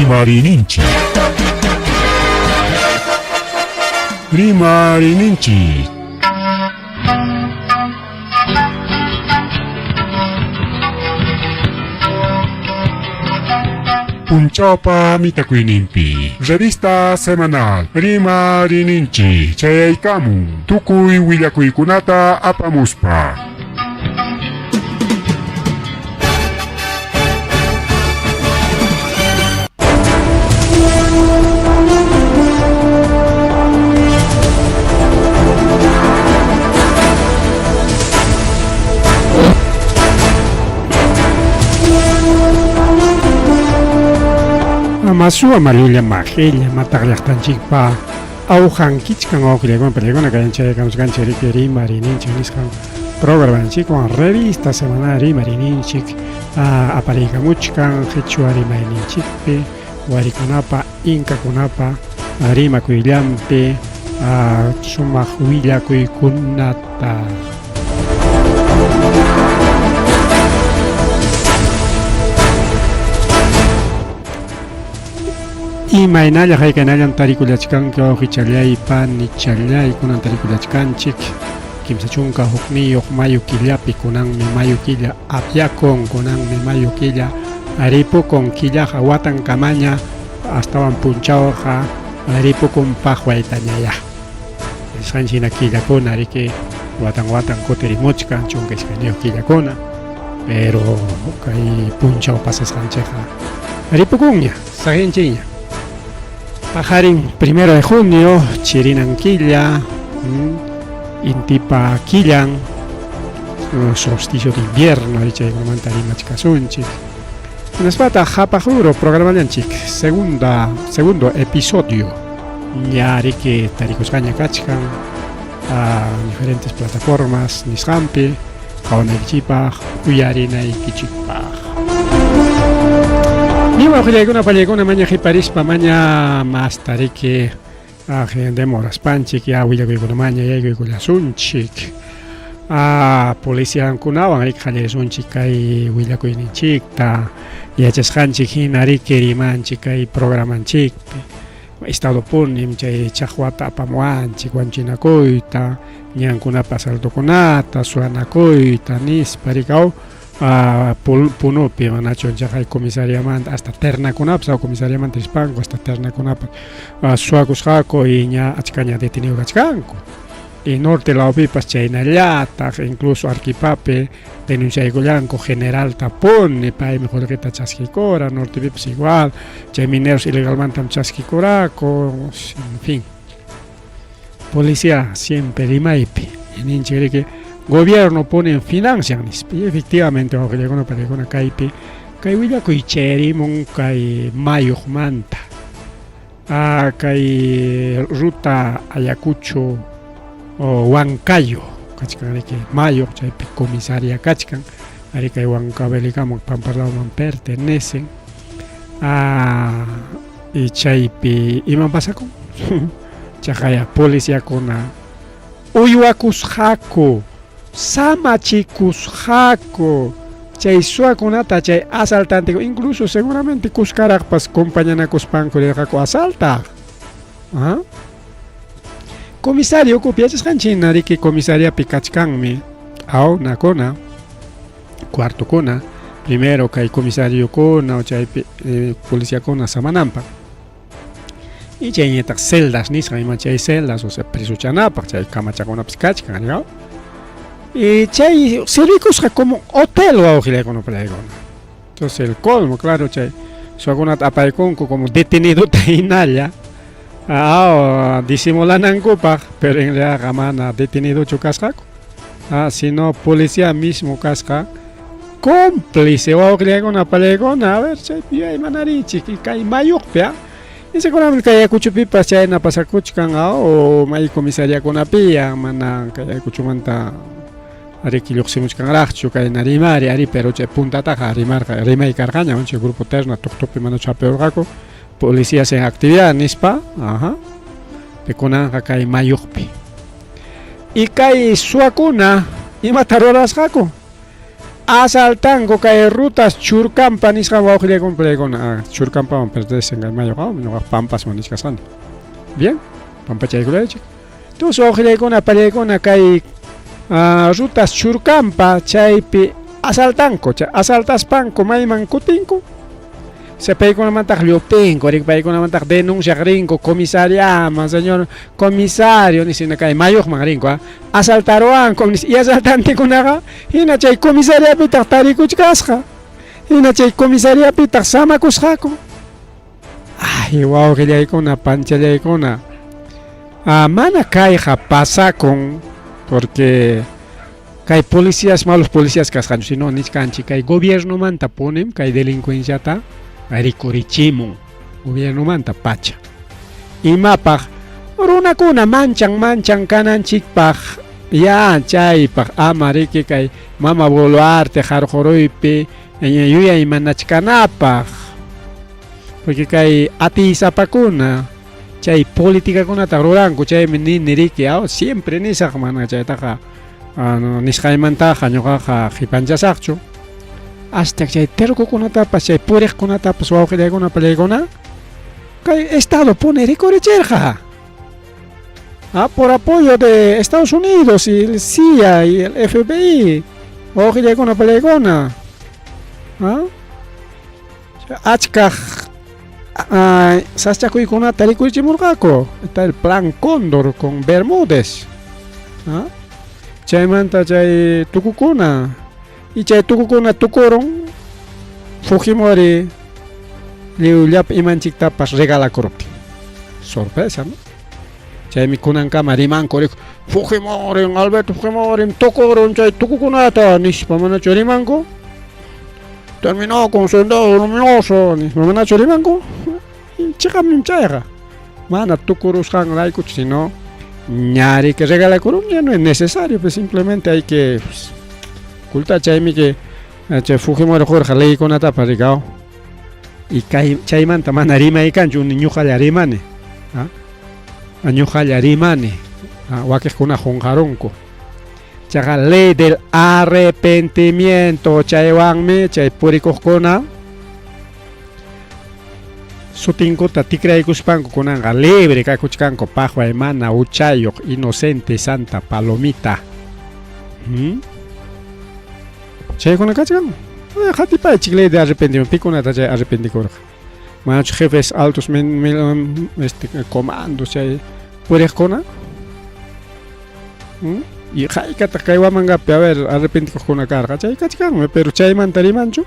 Rimarininchi. Rimarininchi. Punchawpa mitakuynimpi. Revista semanal Rimarininchi. Chayaykamun. Tukuy willakuykunata apamuspa. Masua malulla majella mataqllaqtanchikpa awjankichkan awqillaykuman palaykuna kayanchaykamusqanchik riki Rimarininchik nisqan programanchikwan revista semanal Rimarininchik apariykamuchkan qhichwa rimayninchikpi warikunapa inkakunapa rimakuyllanpi sumaq willakuykunata. Imaynalla haykanallan tarikullachkanki awqichallaypa nichallaykunan tarikullachkanchik kimsa chunka hukniyuq mayu killapi kunanmi mayu killa apyakun kunanmi mayu killa ripukun killaqa watan kamaña astawan punchawqa ripukun paqwaytañaya isqanchina killakuna riki watan kutirimuchkan chunka isqaniyuq killakuna pero kay punchaw pasasqanchikqa ripukunña sahinchiña. Pajarin 1 de junio, chirinan quilla, intipa quillan, solsticio de invierno, dicha igualmente machcasunchik. Nespata japajuro, programanchik, segundo episodio. Ya que taricuscaña kachkan, a diferentes plataformas, nishampi, kaonaichipaj, uyarina y kichipaj. Niwa huyaykuna pallaykuna maña hiparispa maña más tariki demoras panchik ya willakuykuna maña yaykuykullasunchik policiankunawan riki qallaysunchik kay willakuyninchikta yachasqanchik hina riki rimanchik kay programanchikpi estado punim chay chaqwata apamuwanchik wanchinakuyta ñankunapa saldokunata suanakuyta nispa rikaw punupi manacho hay comisariamanta hasta ternakunapas o comisariamanta hispanco hasta ternakunapas suakusqaku y ña achkaña detenido kachkanku y norte laupipas chaynallata incluso arquipapi denunciaykullanku general tapuni paymi qullqita chaskikura nortepipas igual chay mineros ilegalmente chaskikuraku en fin policía siempre rimaypi ninchik riki gobierno pone financian y efectivamente awqillaykunaqa palaykuna kaypi kay willakuychayrimun kay mayuq manta kay ruta Ayacucho Huancayo kachkan riki mayuq chaypi comisaria kachkan ari kay Huancavelicaman Pamparlawman pertenecen y chaypi iman pasakun chaqaya policiakuna uywakusqaku samachikusqaku chay suakunata chay asaltante incluso seguramente kuskaraqpas compañanakuspanku rirqaku asaltaq comisario kupiachasqanchina riki comisariapi kachkanmi awnakuna cuartokuna primero kay comisariokuna o chaypi policiakuna samananpaq y chayñataq celdas nisqa ima chay celdas o sea prisuchanapaq chay kamachakunapas kachkan ¿no? Y chay servicusqa como hotel awqillaykunaqa palaykuna entonces el colmo claro chay suakunata apaykunku como detenido tainalla disimulanankupaq pero en realidad mana detenido kasqaku sino policía mismo kasqa cómplice awqillaykunaqa palaykuna a ver chaypi imanarichik y kay mayuqpi y seguramente kay Ayacuchopipas chayna pasakuchkan o may comisariakunapi mana kay Ayacuchomanta riki lluqsimuchkanraqchu kay narimari ari pero chay puntataqa rimaykarqaña chay grupo terna tuqtupi mana chapeurqaku policías en actividad nispa pikunanqa kay mayuqpi y kay suakuna imata rurasqaku asaltango kay rutas churkampa nisqa wawqillaykuna palaykuna churkampaman pertenecen kay mayuqa ñuqa pampasman nisqasqani bien pampachaykulaychik tus wawqillaykuna palaykuna kay rutas churkampa chaypi asaltanku chay asaltaspanku mayman kutinku paykunamantaq llupinku paykunamantaq denunciaq rinku comisariaman señor comisario nisina kay mayuqman rinku asaltaruanku y asaltantikunaqa hina chay comisariapitaq tarikuchkasqa hina chay comisariapitaq samakusqaku ay wawqillaykuna panchallaykuna mana kayqa pasakun porque kay policías malos policías kasqanchu sino nisqanchik kay gobierno manta punim kay delincuenciata rikurichimun gobierno manta pacha imapaq runakuna manchan kananchikpaq ya chaypaq ama riki kay mama Boluarte jarquruypi yuyay manachkanapaq porque kay atisapakuna chay politikakunata ruranku chaymi nini riki siempre nisaq mana chaytaqa nisqaymantaqa ñuqaqa qipanchasaqchu hasta chay terqukunatapas chay puriqkunatapas wawqillaykuna palaykuna kay estado pone rikurichirqa por apoyo de Estados Unidos y el CIA y el FBI wawqillaykuna palaykuna achkaq saschakuykunata rikurichimurqaku está el plan Cóndor con Bermúdez chaymanta chay tukukuna y chay tukukuna tukurun Fujimori liwllap imanchiktapas regalakuruptin sorpresa no chaymi kunankama rimanku Fujimori Alberto Fujimori tukurun chay tukukunata nishpa manachu rimanku terminó con soldado luminoso nishpa manachu rimanku chiqapmi chayqa mana tukurusqan raykuchu sino ñari que regalakurun ya no es necesario pues simplemente hay que kulta chaymi que chay Fujimori jorqa leykunatapas rikao y kay chaymanta mana rimaykanchu ñuqalla rimani ñuqalla rimani wakiqkuna qunqarunku chaqa ley del arrepentimiento chaywanmi chay purikuqkuna sutinkuta tikraykuspanku kunanqa libre kakuchkanku paqway mana uchayuq inocente Santa Palomita chaykuna kachkan qatipaychik ley de arrepentimiento pikunata chay arrepentikurqa manachu jefes altos comandos chay puriqkuna y haykata kay wamangapi a ver arrepentikuqkuna karqa chay kachkanmi pero chaymanta rimanchu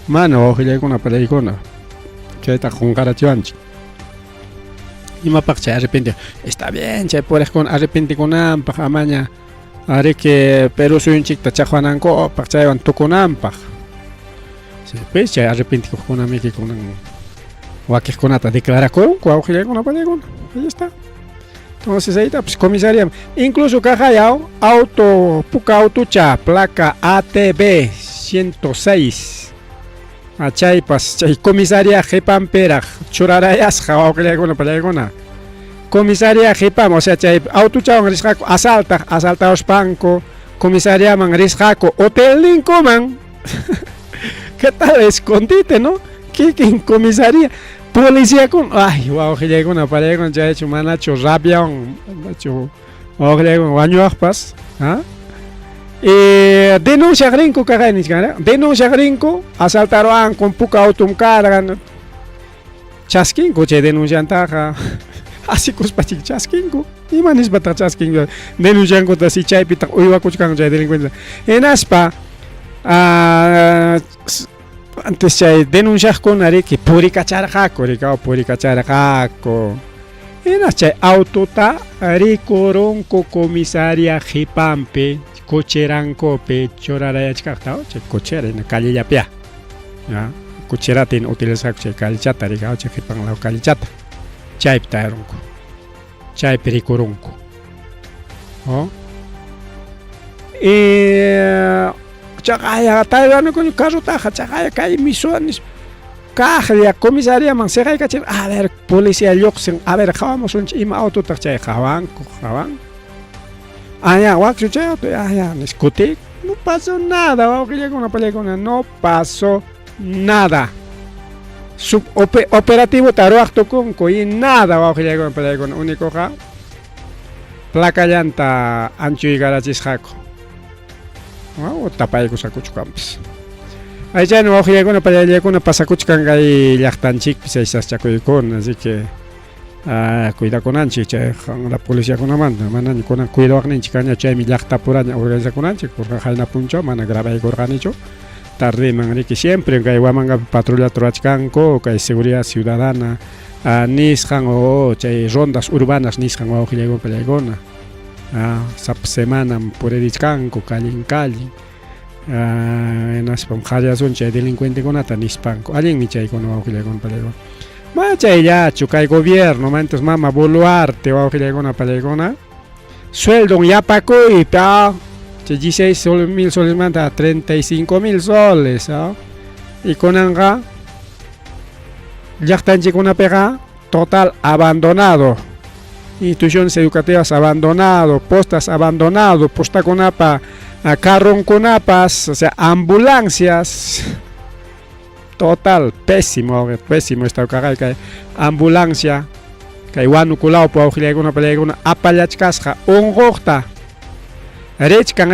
mana wawqillaykuna palaykuna chayta qunqarachiwanchik imapaq chay arrepenti está bien chay puriqkuna arrepentikunanpaq amaña ari que Perú suyunchikta chaqwanankupaq chaywan tukunanpaq pues chay arrepentikuqkunami kunan wakiqkunata declarakurunku wawqillaykuna palaykuna ahí está entonces ahí está pues comisaría incluso kajayao puka autocha placa ATB 106 chaypas chay comisaría qhipanpiraq churarayasqa wawqillaykuna palaykuna comisaría qhipan o sea chay autochawan risqaku asaltawaspanku comisariaman risqaku hotel ninkuman ¿qué tal escondite no? kikin comisaría policíakuna ay wawqillaykuna palaykuna chaychu manachu rabiawan manachu wawqillaykuna wañuwaqpas denunciaq rinku kaqay nisqara denunciaq rinku asaltaruanku puka autum kargan chaskinku chay denunciantaqa asikuspachik chaskinku ima nisbataq chaskinku denunciankuta si chaypitaq uywakuchkan chay delincuencia hinaspa antes chay denunciaqkuna riki purikacharqaku hinas chay autota rikurunku comisaria qhipanpi cocherankupi churarayachkaqta chay cochera hina callellapiya cocherata hina utilizaqku chay calchata rikao chay qhipanlaw calchata chaypi tayarunku chaypi rikurunku chaqaya tayarunku carrutaqa chaqaya kay misiones kaqlla comisariaman siqaykachir a ver policía lluqsin a ver qawamusunchik ima autotaq chay qawanku ya wakchu chay auto ya niskutik No pasó nada, Wauqillayakuna pallaykuna, no pasó nada. Operativo taruaq tukunku y nada Wauqillaykuna pallaykuna, únicoqa placa llanta anchuykarachisqaku. O tapaykusakuchkanpis. Aychaymi Wauqillaykuna pallaykuna pasakuchkan kay llaqtanchikpis aysachakuykuna, así que cuidakunanchik chay la policiakunamanta manami kunan cuidawaqninchik kaña chaymi llaqtapuraña organizakunanchik porque hayna punchaw mana grabaykurqanichu tardeman riki siempre kay Huamanga patrulla turachkanku kay seguridad ciudadana nisqan o chay rondas urbanas nisqan Wauqillaykuna pallaykuna sap semanan puririchkanku kallin naspam qallasun chay delincuentekunata nispanku allinmi chaykuna Wauqillaykuna pallaykuna Machayachu kay gobierno mantos mama Boluarte Wauqillaykuna pallaykuna sueldo yapakuypa 16.000 soles manta 35.000 soles y kunanqa llaqtanchikunapiqa total abandonado, instituciones educativas abandonado, postas abandonado, postakunapa carronkunapas, o sea ambulancias total pésimo estado kay ambulancia kay wanukulawpa Wauqillaykuna pallaykuna apallachkasqa unquqta rechkan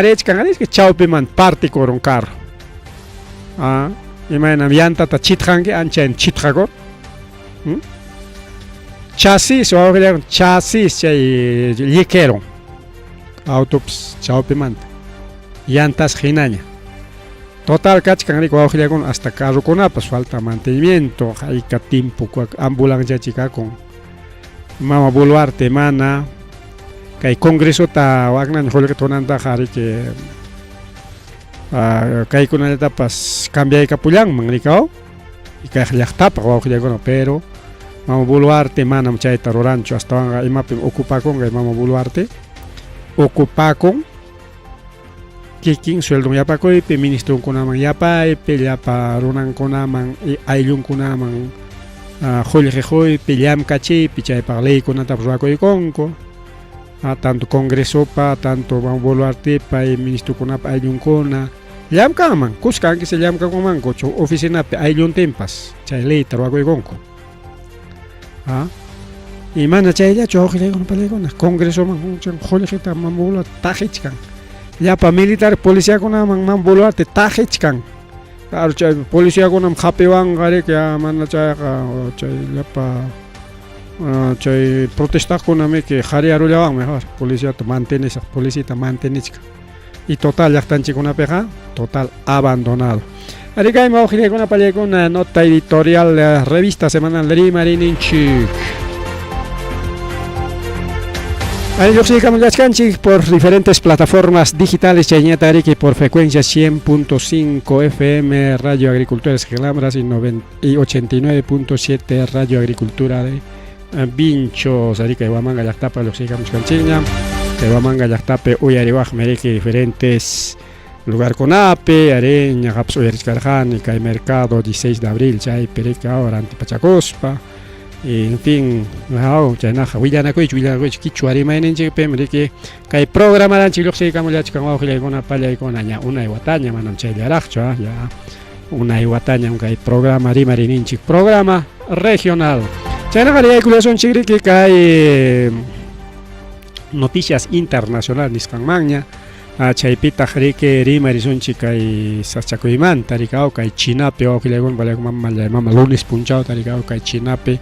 chawpiman partikurun carro imaynam llantata chitqanki anchayn chitqakur chasis Wauqillaykuna chasis chay liquero autopis chawpimanta llantas hinaña total kachkan riku Wauqillaykuna hasta carrokunapas falta mantenimiento hayka tiempo ambulancia chikakun mama Boluarte mana kay congreso ta waqnan hulqatunantaqa riki kaykunallatapas cambiaykapullanman rikaw y kay llaqtapaq Wauqillaykuna pero mama Boluarte manam chayta ruranchu astawan imapim ocupakun kay mama Boluarte ocupakun kikin sueldon yapakuypi ministrunkunaman yapaypi llapa runankunaman ayllunkunaman qullqikuypi llamkachiypi chaypaq leykunatapas rurakuykunku tanto congresopa tanto mama Boluartepa y ministrokunapa ayllunkuna llamkanman kushkanki se llamkakunmanku oficinapi aylluntinpas chay leyta rurakuykunku y mana chayllachu Wauqillaykuna pallaykuna congresoman qullqita mama Boluarte taqichkan llapa militar policiakunaman mama Boluarte taqichkan claro chay policiakunam qhapiwanqa riki mana chayqa chay llapa chay protestakunamiki qhariyarullawan mejor policíata mantenichka y total llaqtanchikunapiqa total abandonado ari kaymi Wauqillaykuna pallaykuna nota editorial revista semanal rimarininchik Lluqsiykamullachkanchik por diferentes plataformas digitales chayñata riki por frecuencia 100.5 FM Radio Agricultura Esquilambras y 89.7 Radio Agricultura de Vinchos arika Huamanga llaqtapa lluqsiykamuchkanchikña kay Huamanga llaqtapi uyariwaqmi riki diferentes lugarkunapi ari ñaqapas uyarichkarqani kay mercado 16 de abril chaypi riki ahora antipachakuspa y en fin chaynaqa willanakuychik kichwa rimayninchikpimi riki kay programaranchik lluqsiykamullachkan Wauqillaykuna pallaykuna ña unay wataña manam chayllaraqchu ya unay watañam kay programa rimarininchik programa regional chaynaqa yaykullasunchik riki kay noticias internacional nisqanmanña chaypitaq riki rimarisunchik kay sachakuymanta rikaw kay Chinapi Wauqillaykuna pallaykuna mama lunes punchawta rikaw kay Chinapi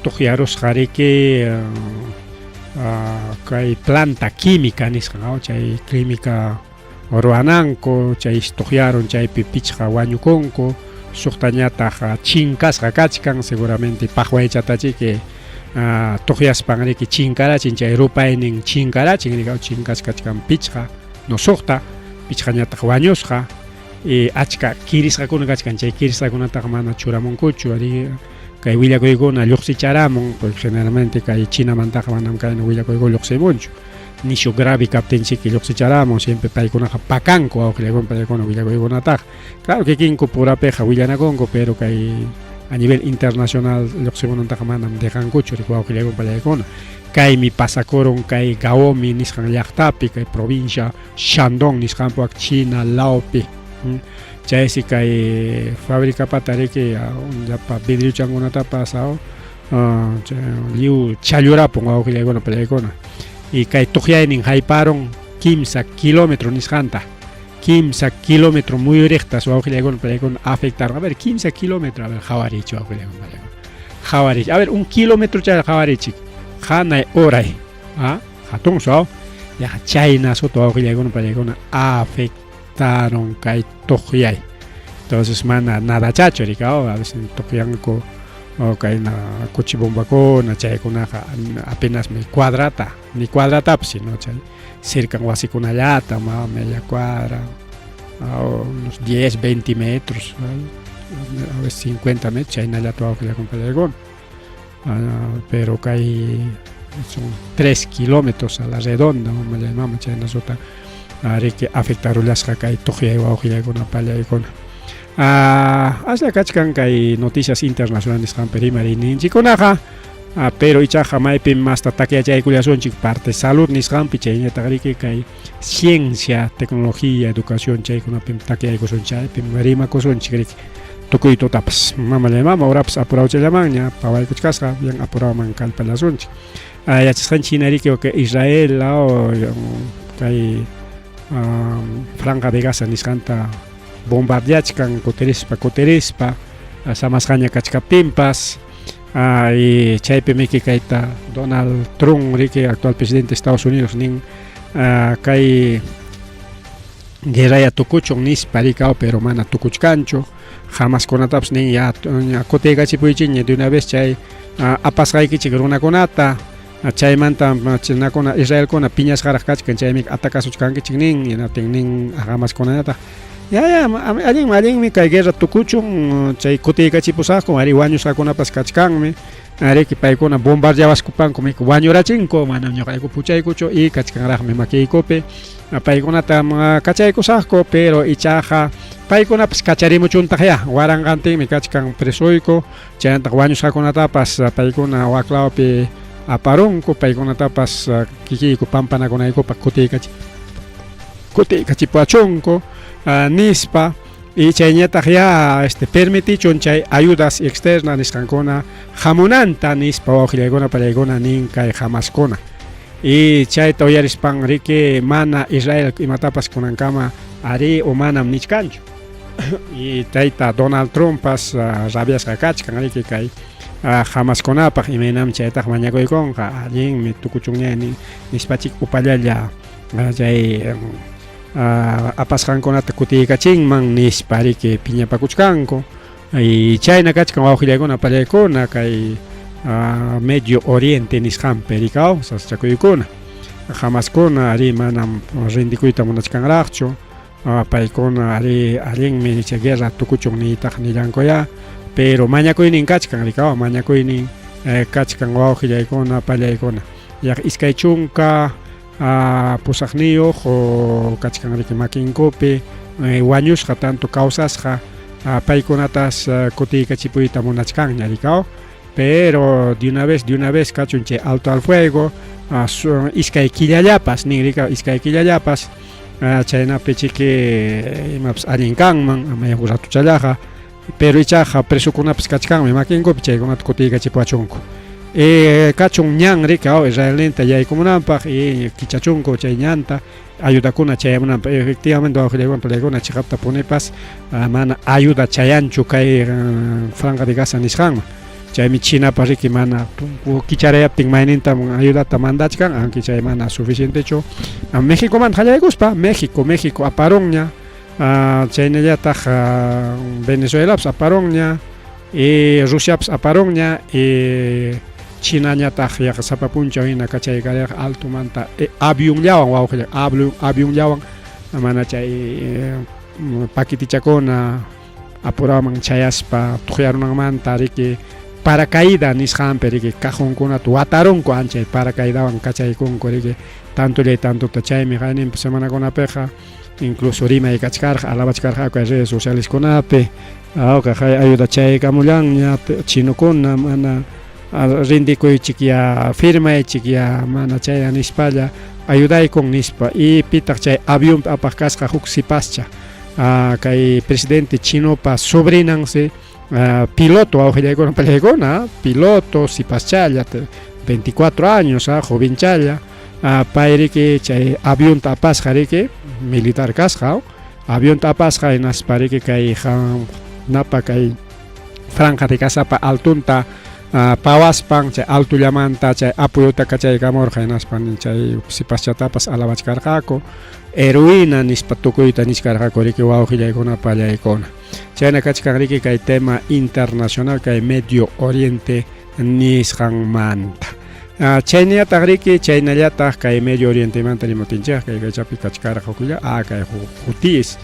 tuqyarusqa riki kay planta química nisqan chay química ruwananku chay tuqyarun chaypi pichqa wañukunku suqtañataq chinkasqa kachkan seguramente paqwaychatachiki tuqyaspan riki chinkarachin chay rupaynin chinkarachin rikaw chinkaskachkan pichqa no suqta pichqañataq wañusqa y achka kirisqakuna kachkan chay kirisqakunataqa mana churamunkuchu ari kay willakuykuna lluqsicharamun porque generalmente kay Chinamantaqa manam kayna willakuyku lluqsimunchu nishu grave kaptinchiki lluqsicharamun siempre paykunaqa pakanku Wauqillaykuna pallaykuna willakuykunataqa claro kikinku purapiqa willanakunku pero kay a nivel internacional lluqsimunantaqa manam dejankuchu riki Wauqillaykuna pallaykuna kaymi pasakuron kay Gaomi nisqan llaqtapi kay provincia Shandong nisqanpuaq China laopi. Chaysi kay fabricapata riki llapa vidriuchankunatapas liu challurapun wawqillaykuna pallaykuna y kay tuqyaynin hayparon 15 kilómetros nisqanta 15 kilómetros muy rectas wawqillaykuna pallaykuna afectaron. A ver, 15 kilómetros, a ver, hawarichi wawqillaykuna pallaykuna hawarichi, a ver, 1 kilómetro chay hawarichi hanay oray hatun so ya chayna soto wawqillaykuna pallaykuna afectaron kay tuqyay. Entonces mana nada chacho rikao, a veces tuqyanku kay na kuchibombakuna chaykunaqa apenas mi cuadrata sino chay cerca wasikunallata media cuadra, unos 10, 20 metros, a veces 50 metros chaynallata wawqillaykuna pallaykuna, pero kay son 3 kilómetros a la redonda mama chayna sota riki afectarullasqa kay tuqyay wawqillaykuna pallaykuna. Asla kachkan kay noticias internacionales qamperi ninchikunaqa, pero ichaqa maypin masta takyachaykullasunchik parte salud nisqanpi chayñataq riki kay ciencia, tecnología, educación chaykunapim takyaykusunchik chaypim rimakusunchik riki tukuy tutapas mama urapas apurawchallamanña pawaykuchkasqa bien apuraman kallpallasunchik. Yachasqanchina riki Israel kay Franja de Gaza nisqanta bombardeachkan kuterispa samasqaña kachkapimpas, y chaypi miki kayta Donald Trump riki actual presidente de Estados Unidos nin kay guerraya tukuchun nispa rikao pero mana tukuchkanchu jamás kunatapas nin ya kutiykachipuychikña de una vez chay apasqaykichik runakunata chaymanta chinakuna Israelkuna piñasqaraq kachkan chaymi atacasuchkankichik nin inatin nin jamás kunata allinmi kay guerra tukuchun chay kutiykachipusaqku ari wañusqakunapas kachkanmi riki paykuna bombardeawaskupanku miki wañurachinku mana ñuqayku puchaykuchu y kachkanraqmi makiykupi paykunata kachaykusaqku pero ichaqa paykunapas kacharimuchuntaqya waranqantinmi kachkan presuyku chaynataq wañusqakunatapas paykuna waklawpi aparunku paykunatapas kikiyku pampanakunaykupak kutiykachipuachunku nispa y chayñataq ya permitichun chay ayudas externas nisqankuna hamunanta nispa wawqillaykuna pallaykuna nin kay hamaskuna y chayta uyarispan riki mana Israel imatapas kunankama ari o manam nichkanchu y tayta Donald Trumpas rabiasqa kachkan riki kay hamaskunapaq imaynam chaytaq mañakuykunqa allinmi tukuchunña nispachik upallalla chay apasqankunata kutiykachinman nispa riki piñapakuchkanku y chayna kachkan wawqillaykuna pallaykuna kay Medio Oriente nisqanpi rikao sasachakuykuna hamaskuna ari manam rindikuyta munachkanraqchu paykuna ari allinmi chay guerra tukuchun niytaq nillankuya pero mañakuynin kachkan rikao mañakuynin kachkan wawqillaykuna pallaykuna yaq iskay chunka pusaqniyuq o kachkan riki makinkupi wañusqa tanto kawsasqa paykunatas kutiykachipuyta munachkanña rikao pero de una vez kachun chay alto al fuego iskay killallapas nin rikao iskay killallapas chaynapi chiki imapas allin kanman amayuq ratuchallaqa pero ichaqa presukunapas kachkanmi makinkupi chaykunata kutiykachipuachunku kachun ñan rikao israelenta yaykumunanpaq y kichachunku chay ñanta ayudakuna chayamunanpaq efectivamente wawqillaykuna pallaykuna chiqapta punipas mana ayuda chayanchu kay Franja de Gaza nisqanman chaymi Chinapas riki mana kicharayaptin mayninta ayudata mandachkan anki chay mana suficientechu Méxicoman qallaykuspa México aparunña chaynallataq Venezuelapas aparunña y Rusiapas aparunña y Chinañataq yaqa sapapunchaw hina kachaykaraq altumanta avionllawan wawqilla avionllawan mana chay paquitichakuna apuraman chayaspa tuqyarunanmanta riki paracaída nisqanpi riki cajonkunata watarunku ancha paracaídawan kachaykunku riki tanto chaymi qayninpi semanakunapiqa incluso rimay kachkarqa alabachkarqa kay redes socialeskunapi ayuda chaykamullanña chinukuna mana rindikuychik ya firmaychik ya mana chaya nispalla ayudaykun nispa y pitak chay avión apaq kasqa huk sipascha kay presidente chinopa sobrinansi piloto awqillaykuna pallaykuna piloto sipaschalla 24 años jovenchalla payriki chay avión apasqa riki militar kasqa avión apasqa inaspariki kay napa kay franja de kasapa altunta pawaspan chay altullamanta chay apuyuta kachaykamurqa hinaspan chay sipaschatapas alawachkarqaku heroína nispa tukuyta niskarqaku riki wawqillaykuna pallaykuna chayna kachkan riki kay tema internacional kay Medio Oriente nisqanmanta chaynallataq riki chaynallataq kay Medio Oriente manta rimutinchik kay kaychapi kachkarqa huklla kay jutis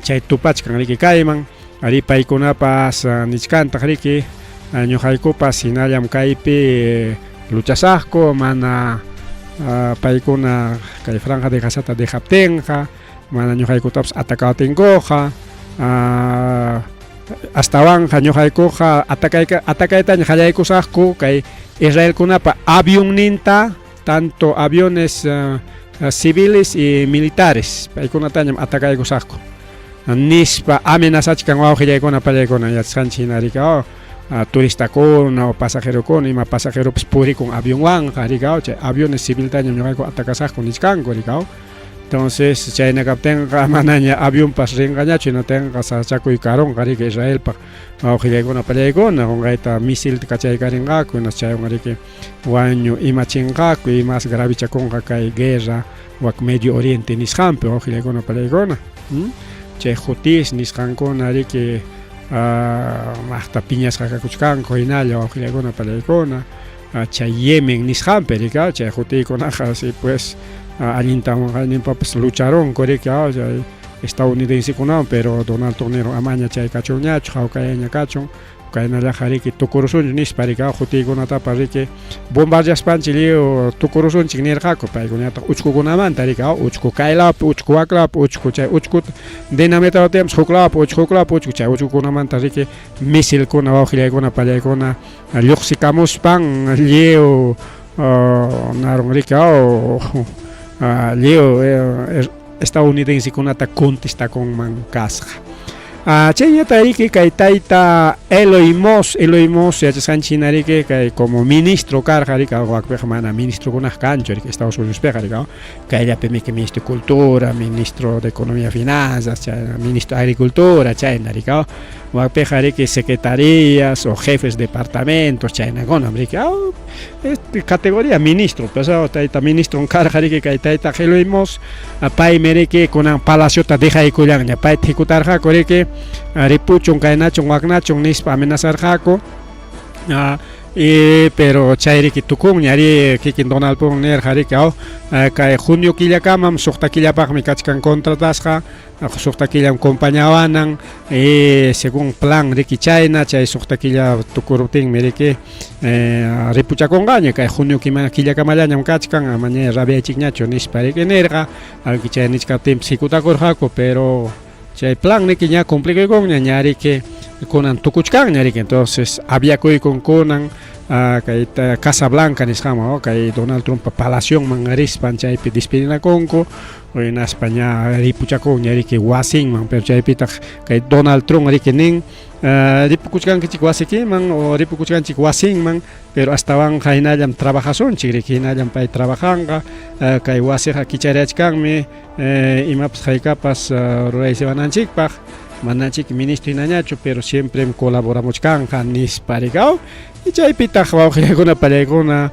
chay tupachkan riki kayman ari paykunapas nichkantaq riki ñuqaykupas hinallam kaypi luchasaqku mana paykuna kay franja de Gazata dejaptinqa mana ñuqaykutapas atakawatinkuqa astawanja ñuqaykuqa atakaytaña qallaykusaqku kay Israelkunapa avionninta tanto aviones civiles y militares paykunatañam atakaykusaqku nispa amenazachkan wawqillaykuna pallaykuna yachasqanchik hinarika turistakuna o pasajerokuna ima pasajeropas purikun avionwanqa rikaw chay aviones civiltañam ñuqayku atakasaqku niskanku rikaw entonces chayna kaptinqa manaña avionpas rinqañachu hinatinqa sachakuy karunqa riki Israelpaq wawqillaykuna pallaykuna qunqayta misilta kachaykarinqaku hinas chaywan riki wañu imachinqaku imas gravichakunqa kay guerra wak Medio Oriente nisqanpi wawqillaykuna pallaykuna chay jutis nisqankuna riki hasta piñasqa kakuchkanku hinalla wawqillaykuna pallaykuna chay Yemen nisqanpi rika chay jutiykunaqa así pues allintawanqa lucharonku rika chay estadounidensekunawan pero Donald Trump amaña chay kachunñachu hawkayaña kachun kaynallaqa riki tukurusunchik nispa rika jutiykunatapas riki bombardeaspanchik liyu tukurusunchik nirqaku paykunataq uchkukunamanta rika uchku kaylapi uchku waklapi uchku chay uchkuta dinamitawan tiyanpas huklapi uchku chay uchkukunamanta riki misilkuna wawqillaykuna pallaykuna lluqsikamuspan liyu narun rika liyu estadounidensekunata contestakunman kasqa chayñata riki kay tayta Eloy Moss yachasqanchik hina riki kay como ministro karqa rika wakpiqa mana ministrokunaq kanchu riki Estados Uniospiqa rika kayllapimi ministro de Cultura, ministro de Economía y Finanzas, ministro de Agricultura chayna rika wakpiqa riki secretarías o jefes de departamentos chaynakunam riki categoría ministro pesado tayta ministro karqa riki kay tayta Eloy Moss paymi riki kunan palaciota dejaykullaña pay ejekutarqaku riki ripuchun kaynachun waknachun nispa amenazarqaku pero chay riki tukunña ri kikin Donald Trump nirqa riki kay junio killakamam suqta killapaqmi kachkan contratasqa suqta killam acompañawanan según plan riki chayna chay suqta killa tukurutinmi riki ripuchakunqaña kay junio killakamallañam kachkan amaña rabiaychikñachu nispa riki nirqa alki chay nichkaptinpis sikutakurqaku pero chay plan riki ña cumplikunña ña riki kunan tukuchkanña riki entonces aviakuykun kunan kay Casa Blanca nisqama kay Donald Trump palacioman rispan chaypi despedinakunku hinaspa ña ripuchakunña riki wasinman pero chaypitaq kay Donald Trump riki nin ripukuchkanchik wasikiman o ripukuchkanchik wasinman pero astawanqa hinallam trabajasunchik riki hinallam pay trabajanqa kay wasiqa kichariyachkanmi imapas haykapas ruraysiwananchikpaq manachik ministro hinañachu pero siempre colaboramuchkanqa nispa rika y chaypitaq wawqillaykuna pallaykuna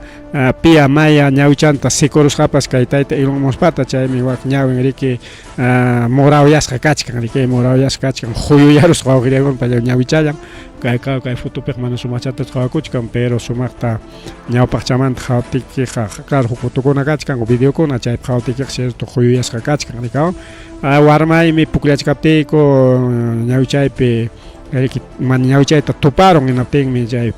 pia maya ñawchanta sikurusqapas kay tayta Elon Muskpata chaymi wak ñawin riki morawyasqa kachkan riki morawyasqa kachkan huyuyarusqa wawqillaykuna pallay ñawichallan kay fotopiq mana sumaqchatas qawakuchkan pero sumaqta ñawpaqchamanta hawtikiqa claro fotukuna kachkan o videokuna chaypi hawtikiqa cierto huyuyasqa kachkan rika warmaymi pukllayachkaptiyku ñawichaypi riki mana ñawichayta tuparon hinaptinmi chay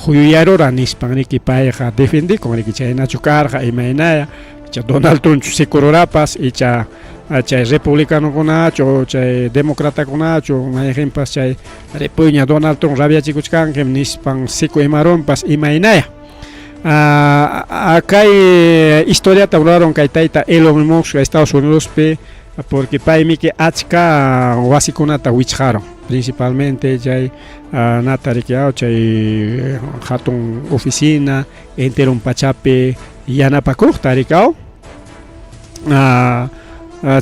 Juyarora nispan riki payqa defendikun riki chaynachu karqa imaynaya chay Donald Trump sikurorapas y chay republicanokunachu chay democratakunachu mayjinpas chay ripuña Donald Trump rabiachikuchkanki nispan siku imarunpas imaynaya kay historiata hablaron kay tayta Elon Musk Estados Unidos pe porque paymi que achka wasikunata wichqaron principalmente chay natarikao chay hatun oficina enteron pachapi yanapakuqta rikao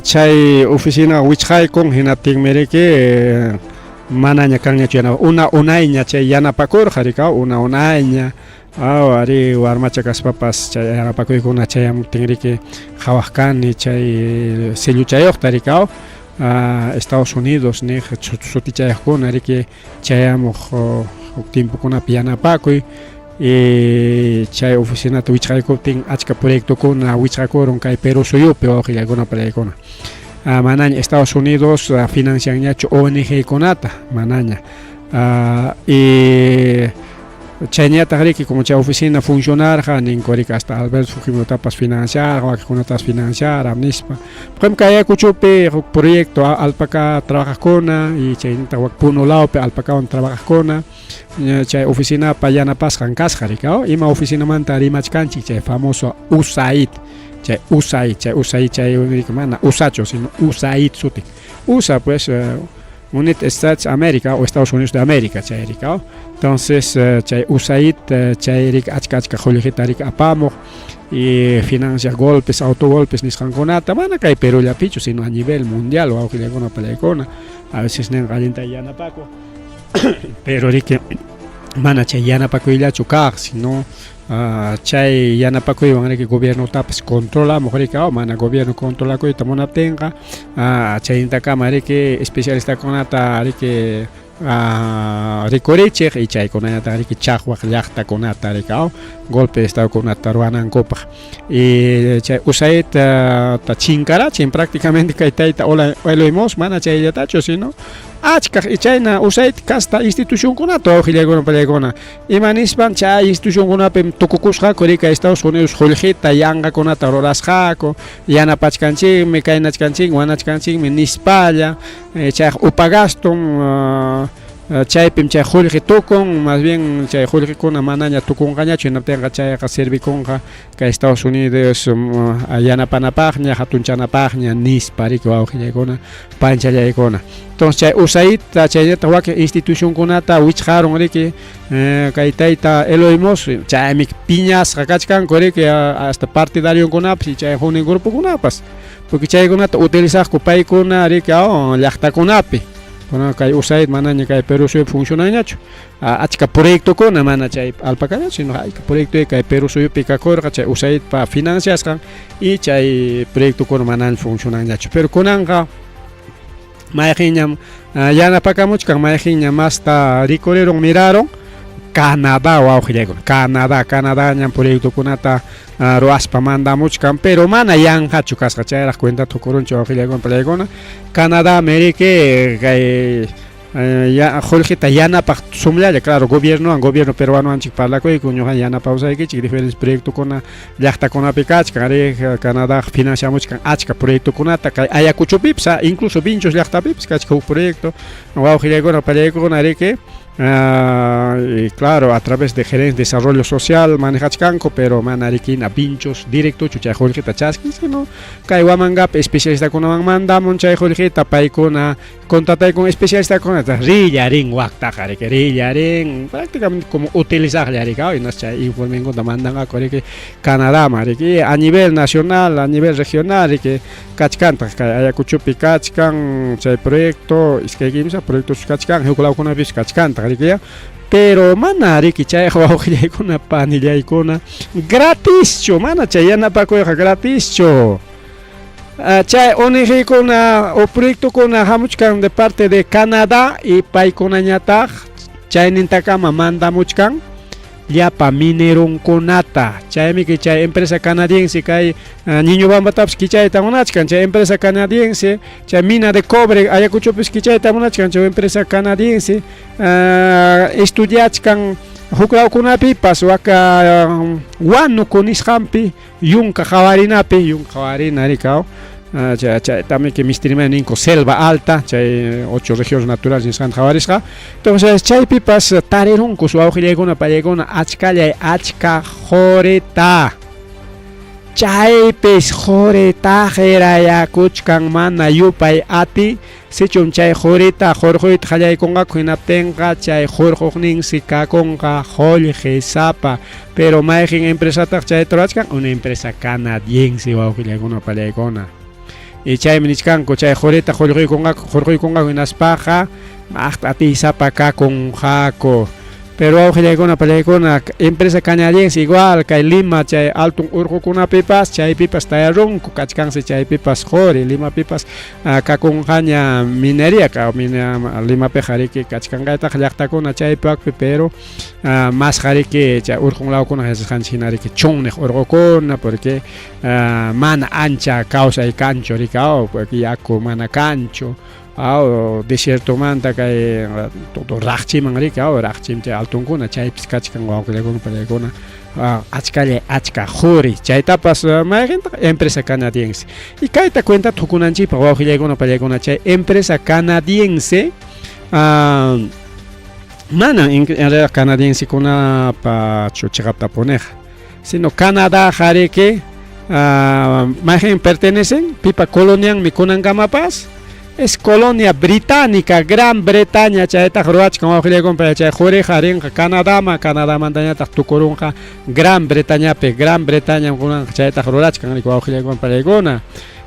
chay oficina wichqaykun hinatinmiriki manaña kanñachu una unayña chay yanapakurqa rikao una unayña ari warmacha kaspapas chay yanapakuykuna chayamuptin riki qhawaqkani chay selluchayuqta rikao Estados Unidos nih sutichayuqkuna riki chayamuq timpukunapi yanapakuy chay oficinata wichqaykuptin achka proyectokuna wichqakurun kay Perú suyupi wawqillaykuna palaykuna manaña Estados Unidos financianñachu ONG-kunata manaña chayñataq riki como chay oficina funcionarqa ninkurika hasta Alberto Fujimotapas financiar wakiqkunatas financiar nispa por Ayacuchupi proyecto alpaca trabajaqkuna y chaynata wak Punulawpi alpacawan trabajaqkuna chay oficina pa yanapasqan kasqa rikao ima oficinamanta rimachkanchik chay famoso USAID chay USAID chay mana USACHO sino USAID sutik USA pues United States América o Estados Unidos de América chay rikao entonces chay USAID chay rik achka qullqita rik apamuq y financia golpes autogolpes nisqankunata mana kay Perullapichu sino a nivel mundial wawqillaykuna palaykuna a veces ninqa allinta yanapakuq pero riki mana chay yanapakuyllachu kaq sino chay yanapakuywan riki gobiernotapas controlamuq rikao mana gobierno controlakuyta munaptinqa chayintakama riki especialistakunata riki rikurichiq y chaykunata riki chaqwaq llaqtakunata rikao golpe de estadokunata ruwanankupaq y chay USAID ta chinkarachin prácticamente kay tayta Elon Musk mana chayllatachu sino achkaq y chayna USAID kasta institucionkunata wawqillaykuna palaykuna imanispan chay institucionkunapi tukukusqaku rika Estados Unidos qullqita yanqakunata rurasqaku yanapachkanchikmi kaynachkanchikmi wanachkanchikmi nispalla chay upagastun chaypim chay qullqi tukun más bien chay qullqikuna manaña tukunqañachu hinaptinqa chayqa servikunqa kay Estados Unidos yanapanapaqña hatunchanapaqña nispa riki wawqillaykuna panchallaykuna entonces chay USAID chayllata wakin institucionkunata wichqarun riki kay tayta Elon Musk chaymi piñasqa kachkanku riki hasta partidariokunapas y chay hunin grupokunapas porque chaykunata utilizaqku paykuna riki llaqtakunapi bueno kay USAID manaña kay Perú suyupi funcionañachu achka proyectokuna mana chay alpacañachu sino ayka proyecto kay Perú suyupi kakurqa chay USAID pa financiasqan y chay proyectokuna mana funcionañachu pero kunanqa mayqinñam yanapakamuchkan mayqinñam hasta rikurieron miraron Canadá wawqillaykuna Canadá ñam proyectokunata ruwaspa mandamuchkan pero mana yanqachu kasqa chayraq cuenta tukurunchu wawqillaykuna palaykuna Canadá meriki kay qullqita yanapaq sumllalla claro gobierno peruano anchik parlakuyku ñuqa yanapawsaykichik diferentes proyectokuna llaqtakunapi kachkan ari Canadá financiamuchkan achka proyectokunata kay Ayacuchupipis incluso Vinchos llaqtapipis kachka huk proyecto wawqillaykuna pallaykuna riki y claro a través de gerencia de desarrollo social manejachkanku pero mana rikina Vinchos directo chay qullqita chaskin sino kay Wamangapi especialistakunaman mandamun chay qullqita paykuna contrataykun especialistakunata rillarin waqtaqa riki rillarin prácticamente como utilizaqlla rikao inas chay informekunta mandanqaku riki Canadama riki a nivel nacional a nivel regional riki kachkanta kay Ayacuchupi kachkan chay proyecto iskay kimsa proyectos kachkan huk lawkunapis kachkanta riki pero mana riki chay wawqillaykuna panillaykuna gratischu mana chay yanapakuyqa gratischu chay ONG-kuna o proyectokuna hamuchkan de parte de Canadá y paykunañataq chaynintakama mandamuchkan llapa mineronkunata chaymi que chay empresa canadiense kay Ñuñubambatapas kichayta munachkan chay empresa canadiense chay mina de cobre Ayacuchupis kichayta munachkan chay empresa canadiense estudiachkan huklawkunapipas waka wanuku nisqanpi yunka qawarina rikaw chay también que mistirima ninko selva alta chay 8 regiones naturales nisqan qawarisqa entonces chaypipas tarirunku su awqillaykuna pallaykuna achka joreta chaypis joreta qhirayakuchkan mana yupay ati sichum chay joreta jorjoyta qallaykunqaku hinaptinqa chay jorjoqninsi kakunqa Jorge Zapa pero mayqin empresataq chay turachkan una empresa canadiense wawqillaykuna pallaykuna y chaymi nichkanku chay joreta jorjoykunqaku hinaspaqa ati Zapa kakunqaku pero awqillaykuna pallaykuna empresa canadiense igual kay Lima chay altun urqukunapipas chaypipas tayarunku kachkansi chaypipas qori Limapipas kakunqaña minería Limapi qariki kachkanqaytaq llaqtakuna chaypakpi pero mas qariki chay urqunlawkuna qhishqanchik hinariki chunniq urqukuna porque mana ancha kawsay kanchu rikaw porque yaku mana kanchu desierto manta kay todo raqchiman rikaw raqchim chay altunkuna chaypis kachkan wawqillaykuna pallaykuna achka quri chaytapas mayqinta empresa canadiense y kayta cuenta tukunanchikpaq wawqillaykuna pallaykuna chay empresa canadiense mana en realidad canadiense kunapa chiqapta puneq sino Canadá qariki mayqin pertenecen pipa colonianmi kunankamapas es colonia británica Gran Bretaña chaytaq ruachkan wawqillaykuna chay quri qarinqa Canadamantañataq tukurunqa Gran Bretañapi Gran Bretaña kunanqa chaytaq rurachkan wawqillaykuna pallaykuna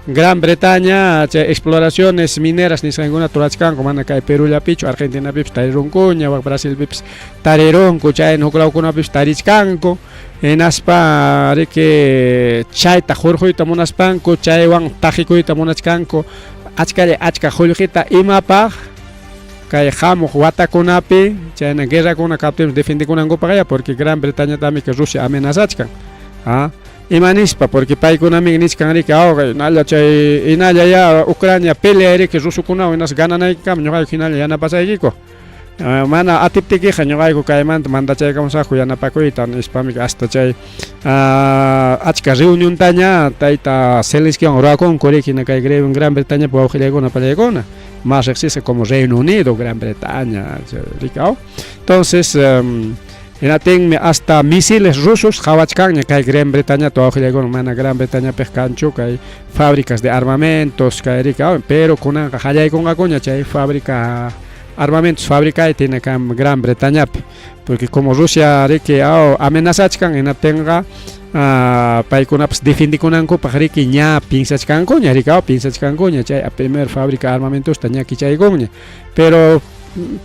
Gran Bretaña chay exploraciones mineras nisqankuna turachkanku mana kay Perullapichu Argentinapipas tarirunkuña wak Brasilpipas tarirunku chay huklawkunapipas tarichkanku hinaspa riki chayta jorjoyta munaspanku chaywan tajikuyta munachkanku achka qullqita imapaq kay hamuq watakunapi chayna guerrakuna kaptin defendikunankupaqya porque Gran Bretaña tami que Rusia amenazachkan imanispa porque paykunami niskan riki hinalla chay hinalla ya Ucrania pelea riki rusukunawan hinas gananaykama ñuqayku hinalla yanapasaykiku mana atiptikiqa ñuqayku kaymanta mandachaykamusaqku yanapakuyta nispami hasta chay achka reuniontaña tayta Zelenskiwan ruwakunku riki hina kay Gran Bretañapi wawqillaykuna pallaykuna más riqsisqa como Reino Unido Gran Bretaña rikaw entonces hinatinmi hasta misiles rusos qhawachkanña kay Gran Bretaña wawqillaykuna mana Gran Bretañapi kanchu kay fábricas de armamentos kay rikaw pero kunanqa qallaykunqakuña chay fábrica armamentos fabricayta hina kan Gran Bretañapi porque como Rusia riki amenazachkan hinaptinqa paykunapas defendikunankupaq riki ña pinsachkankuña rikaw pinsachkankuña chay primer fábrica armamentosta ña kichaykunña pero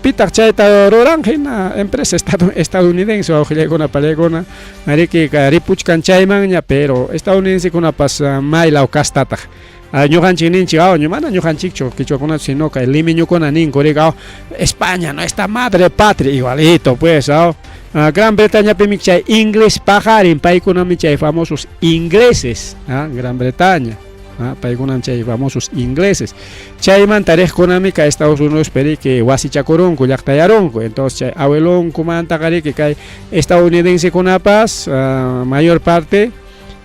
pitaq chayta ruranqa hina empresa estadounidense wawqillaykuna pallaykuna riki ripuchkan chaymanña pero estadounidense-kunapas maylaw kastataq ñuqanchik ninchik mana ñuqanchikchu kichwakunata sino kay limeñukuna ninku rika España nuestra madre patria igualito pues Gran Bretañapi chay inglés pajarin paykunami chay famosos ingleses Gran Bretaña paykunami chay famosos ingleses chaymanta riqkunami kay Estados Unidos periki wasichakurunku llaqtayarunku entonces chay abuelunkumanta riki kay estadounidense-kunapas mayor parte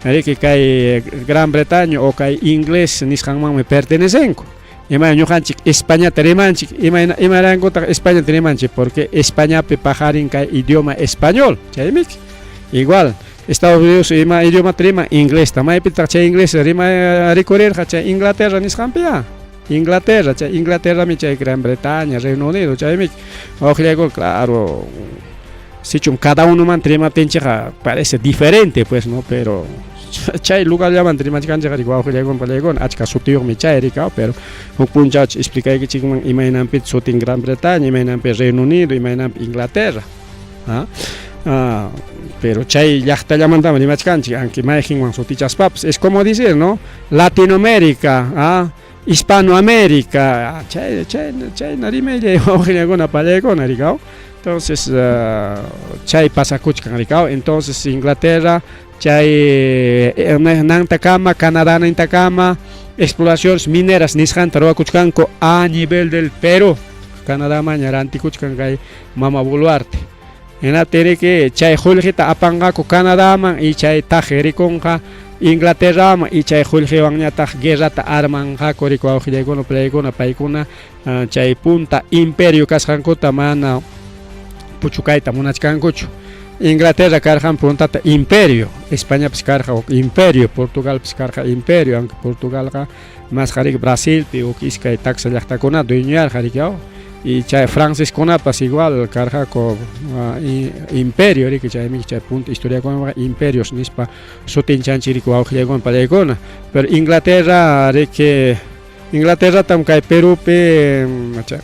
riki kay Gran Bretaña o kay inglés nisqanmanmi pertenecenku ima ñuqanchik Españata rimanchik imarankuta Españata rimanchik porque Españapi pajarin kay idioma español chaymi igual Estados Unidos ima idioma rima inglés tamaypitaq chay inglés rima rikurirqa chay Inglaterra nisqanpiya Inglaterrami chay Gran Bretaña Reino Unido chaymi wawqillaykuna claro sichum cada uno man rimaptinchikqa parece diferente pues no pero chay lugar llaman rimachkanchikqa wawqillaykuna pallaykuna achka sutiyuqmi chay rikaw pero huk punchawchi explicaykichikman imaynanpi sutin Gran Bretaña imaynanpi Reino Unido imaynanpi Inglaterra pero chay llaqtallamantami rimachkanchik aunque mayqinwan sutichaspapas es como decir no Latinoamérica Hispanoamérica chay narimella wawqillaykuna pallaykuna rikaw Entonces, chay pasakuchkan rikao. Entonces, Inglaterra, chay nantakama, Canadá nantakama, exploraciones mineras nisqanta ruwakuchkanku a nivel del Perú. Canadá mañana antikuchkan kay Mama Boluarte. Enateri que chay julhita apangaku Canadá man y chay tajerikonja Inglaterra man y chay julhiwan ñataq guerrata armanqaku rikuwawqllaykuna playkuna paykuna chay punta imperio kasqankuta mana puchukayta munachkankuchu. Inglaterra karqan puntata imperio, España pues karqa imperio, Portugal pues karqa imperio, aunque Portugalqa más qarik Brasil pi uk iskay taxa llaqtakuna dueñarqa rikao. Y chay Franciscuna pues igual karqa ko imperio riki chay mi chay punto historia con imperios nispa sutinchanchin rikuwawqllaykuna palaykuna. Pero Inglaterra tam kay Perú pe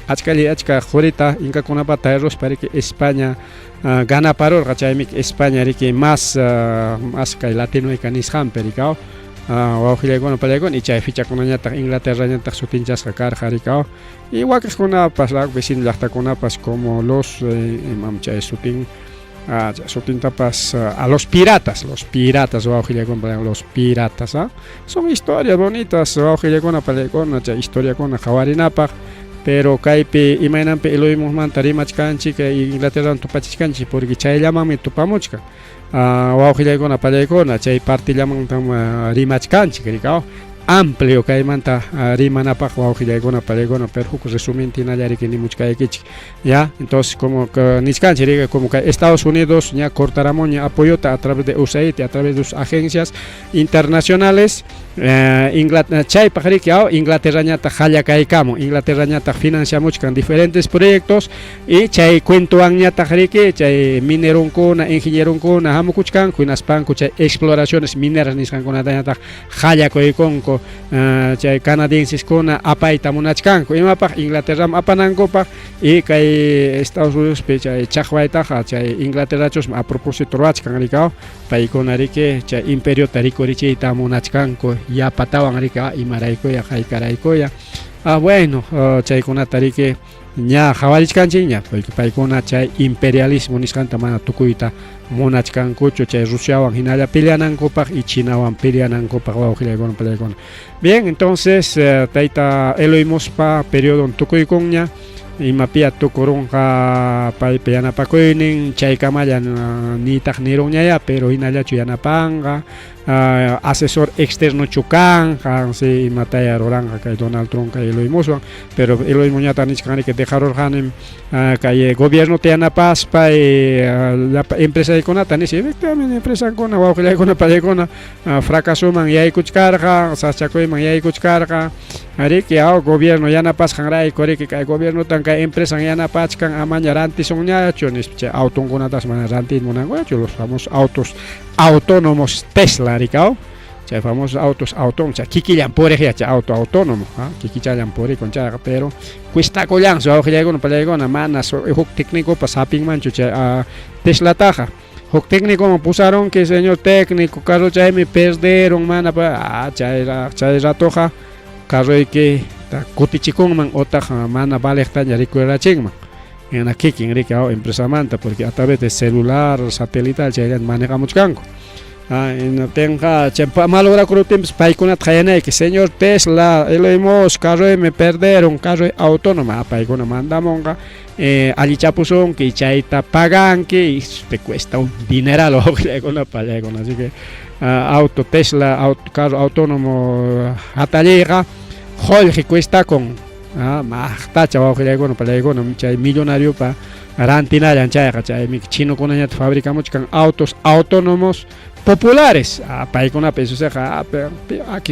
achka jurita inka kunapa tayros para que España gana paror kachaymi España riki más kay latino ikanisqan perikao wawqillaykuna palaykuna y chay fichakunañataq Inglaterra ñataq sutinchasqa karqa rikao y wakaqkunapas vecino llaqtakunapas como los imam chay sutintapas a los piratas wawqillaykuna los piratas son historias bonitas wawqillaykuna palaykuna chay historiakuna qawarinapaq pero kaypi imaynanpi Elohimosmanta rimachkanchik Inglaterra tupachishkanchik porque chayllamanmi tupamuchka wawqillaykuna palaykuna chay partillamantam rimachkanchik rikao amplio kaymanta rimanapaq wawqillaykuna palaykuna pero huk resumintinallariki nimuchkaykichik ya entonces como niskanchik rika como que Estados Unidos ya cortaramos apoyota a través de USAID a través de sus agencias internacionales chaypaq riki Inglaterra ñataq hallakaykamun Inglaterra ñataq financiamuchkan diferentes proyectos y chay cuentowan ñataq riki chay mineronkuna ingenieronkuna hamukuchkanku hinaspanku chay exploraciones mineras nisqankunata ñataq hallakuykunku chay canadiensiskuna apayta munachkanku imapaq Inglaterra apanankupaq y kay Estados Unidos pe chay chaqwaytaqa chay Inglaterrachus a propósito ruwachkan rikao paykuna riki chay imperiota rikurichiyta munachkanku yapatawan rika imaraykuya qaykaraykuya bueno chaykunata riki ña qhawarishkanchik ña paykuna chay imperialismo nisqanta mana tukuyta munachkankuchu chay Rusiawan hinalla peleanankupaq y Chinawan peleanankupaq wawqillaykuna palaykuna. Bien, entonces tayta Elohimospa periodo tukuykunña imapia tukurunqa paypi yanapakuynin chaykamallan nitaq nirunñaya pero hinallachu yanapanqa asesor externo chukanqa si imataya ruranqa kay Donald Trump kay Elohimoswan pero Elohimoñata nisqanri que dejarurqanin kay gobierno yanapaspa empresaykunata nisi efectivamente empresankuna wawqillaykuna palaykuna fracasuman yaykuchkarqa saschakuyman yaykuchkarqa riki gobierno yanapasqanrayku riki kay gobierno tan kay empresa yanapachkan amaña rantisonñachu nispa chay autonkunatas mana rantinmunankuchu los famosos autos autónomos Tesla rikao chay famosos autos autónomos chay kikillanpuriqa chay auto autónomo kikichallanpurikun chayqa pero cuistakullan wawqillaykuna palaykuna mana huk técnicopas sapinmanchu chay Teslataqa huk técnicoman pusaron que señor técnico carro chaymi perderon mana chay ratoqa carroyki kutichikunman otaq mana valeqtaña rikurachinman yana kikin rikao empresamanta porque a través de celular satelital chayllan manejamuchkanku tenga malogracurutimpis paykunata qayanayki señor Tesla Elohimos carroymi perderon carroy autónoma paykuna mandamonqa allichapusunki chayta paganki y te cuesta un dineral wawqillaykuna pallaykuna así que auto Tesla carro autónomo atalliqa Jorge cuesta con mahtacha wawqillaykuna palaykuna chay millonario pa rantinallan chayqa chaymi chinokunañata fabricamuchkan autos autónomos populares paykuna pesuseqa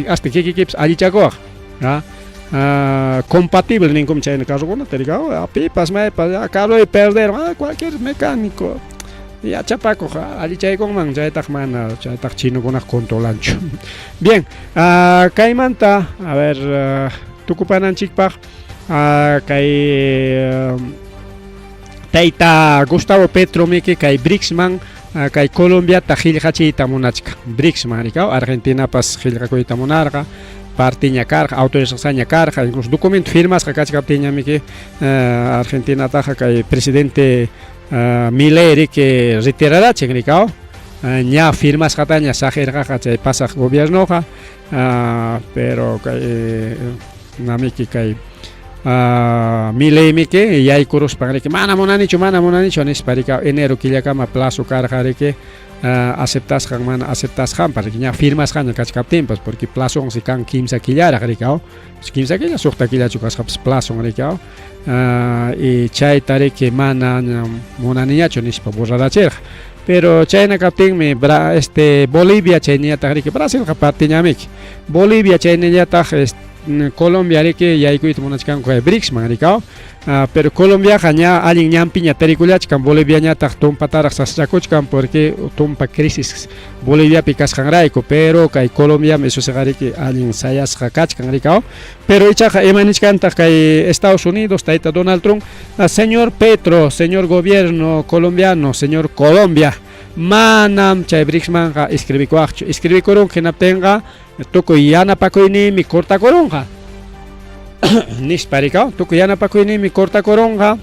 hasta kikikipas allichakuwaq compatible ninkum chayna carrokunata rikao pipas maypas carroy perder cualquier mecánico yachapakuq allichaykunman chaytaq mana chaytaq chinokunaq controlanchu. Bien, kaymanta a ver tukupananchikpaq kay tayta Gustavo Petro miki kay BRICSman kay Colombia ta qillqachiyta munachka BRICSman rikao Argentinapas qillqakuyta munarqa partiña carga, autorización carga, incluso documento firmas que kachkaptiña miki Argentina taja que presidente Milei que retirará chingricao ña firmas kataña sajerga chay pasa gobierno pero que namiki que Milei miki yay kurus pangri que mana monanicho nis parika enero killakama plazo carga que aceptas han para que ya firmas han kachkaptin pues porque plazo si kan 15 killara rikao 15 killara sukta killara chukas plazo rikao y chay tare que mana monaniya chonis pa borrachera pero China kapting me Bolivia China tagri que Brasil kapatinya mik Bolivia China tag Colombia que ya ikuit monachkan ko BRICS mangrikao pero Colombia hanya alin nyampinya terikuliach kan Bolivia nya tag tumpa tarak sasakuchkan porque tumpa crisis Bolivia pikas kangraiko pero kai Colombia me susegari que alin sayas hakach kangrikao pero icha emanichkan tag kai Estados Unidos taita Donald Trump señor Petro señor gobierno colombiano señor Colombia manam chay BRICS manga escribí korun que naptenga toko yana pakoini mi corta coronga nis parikao toko yana pakoini mi corta coronga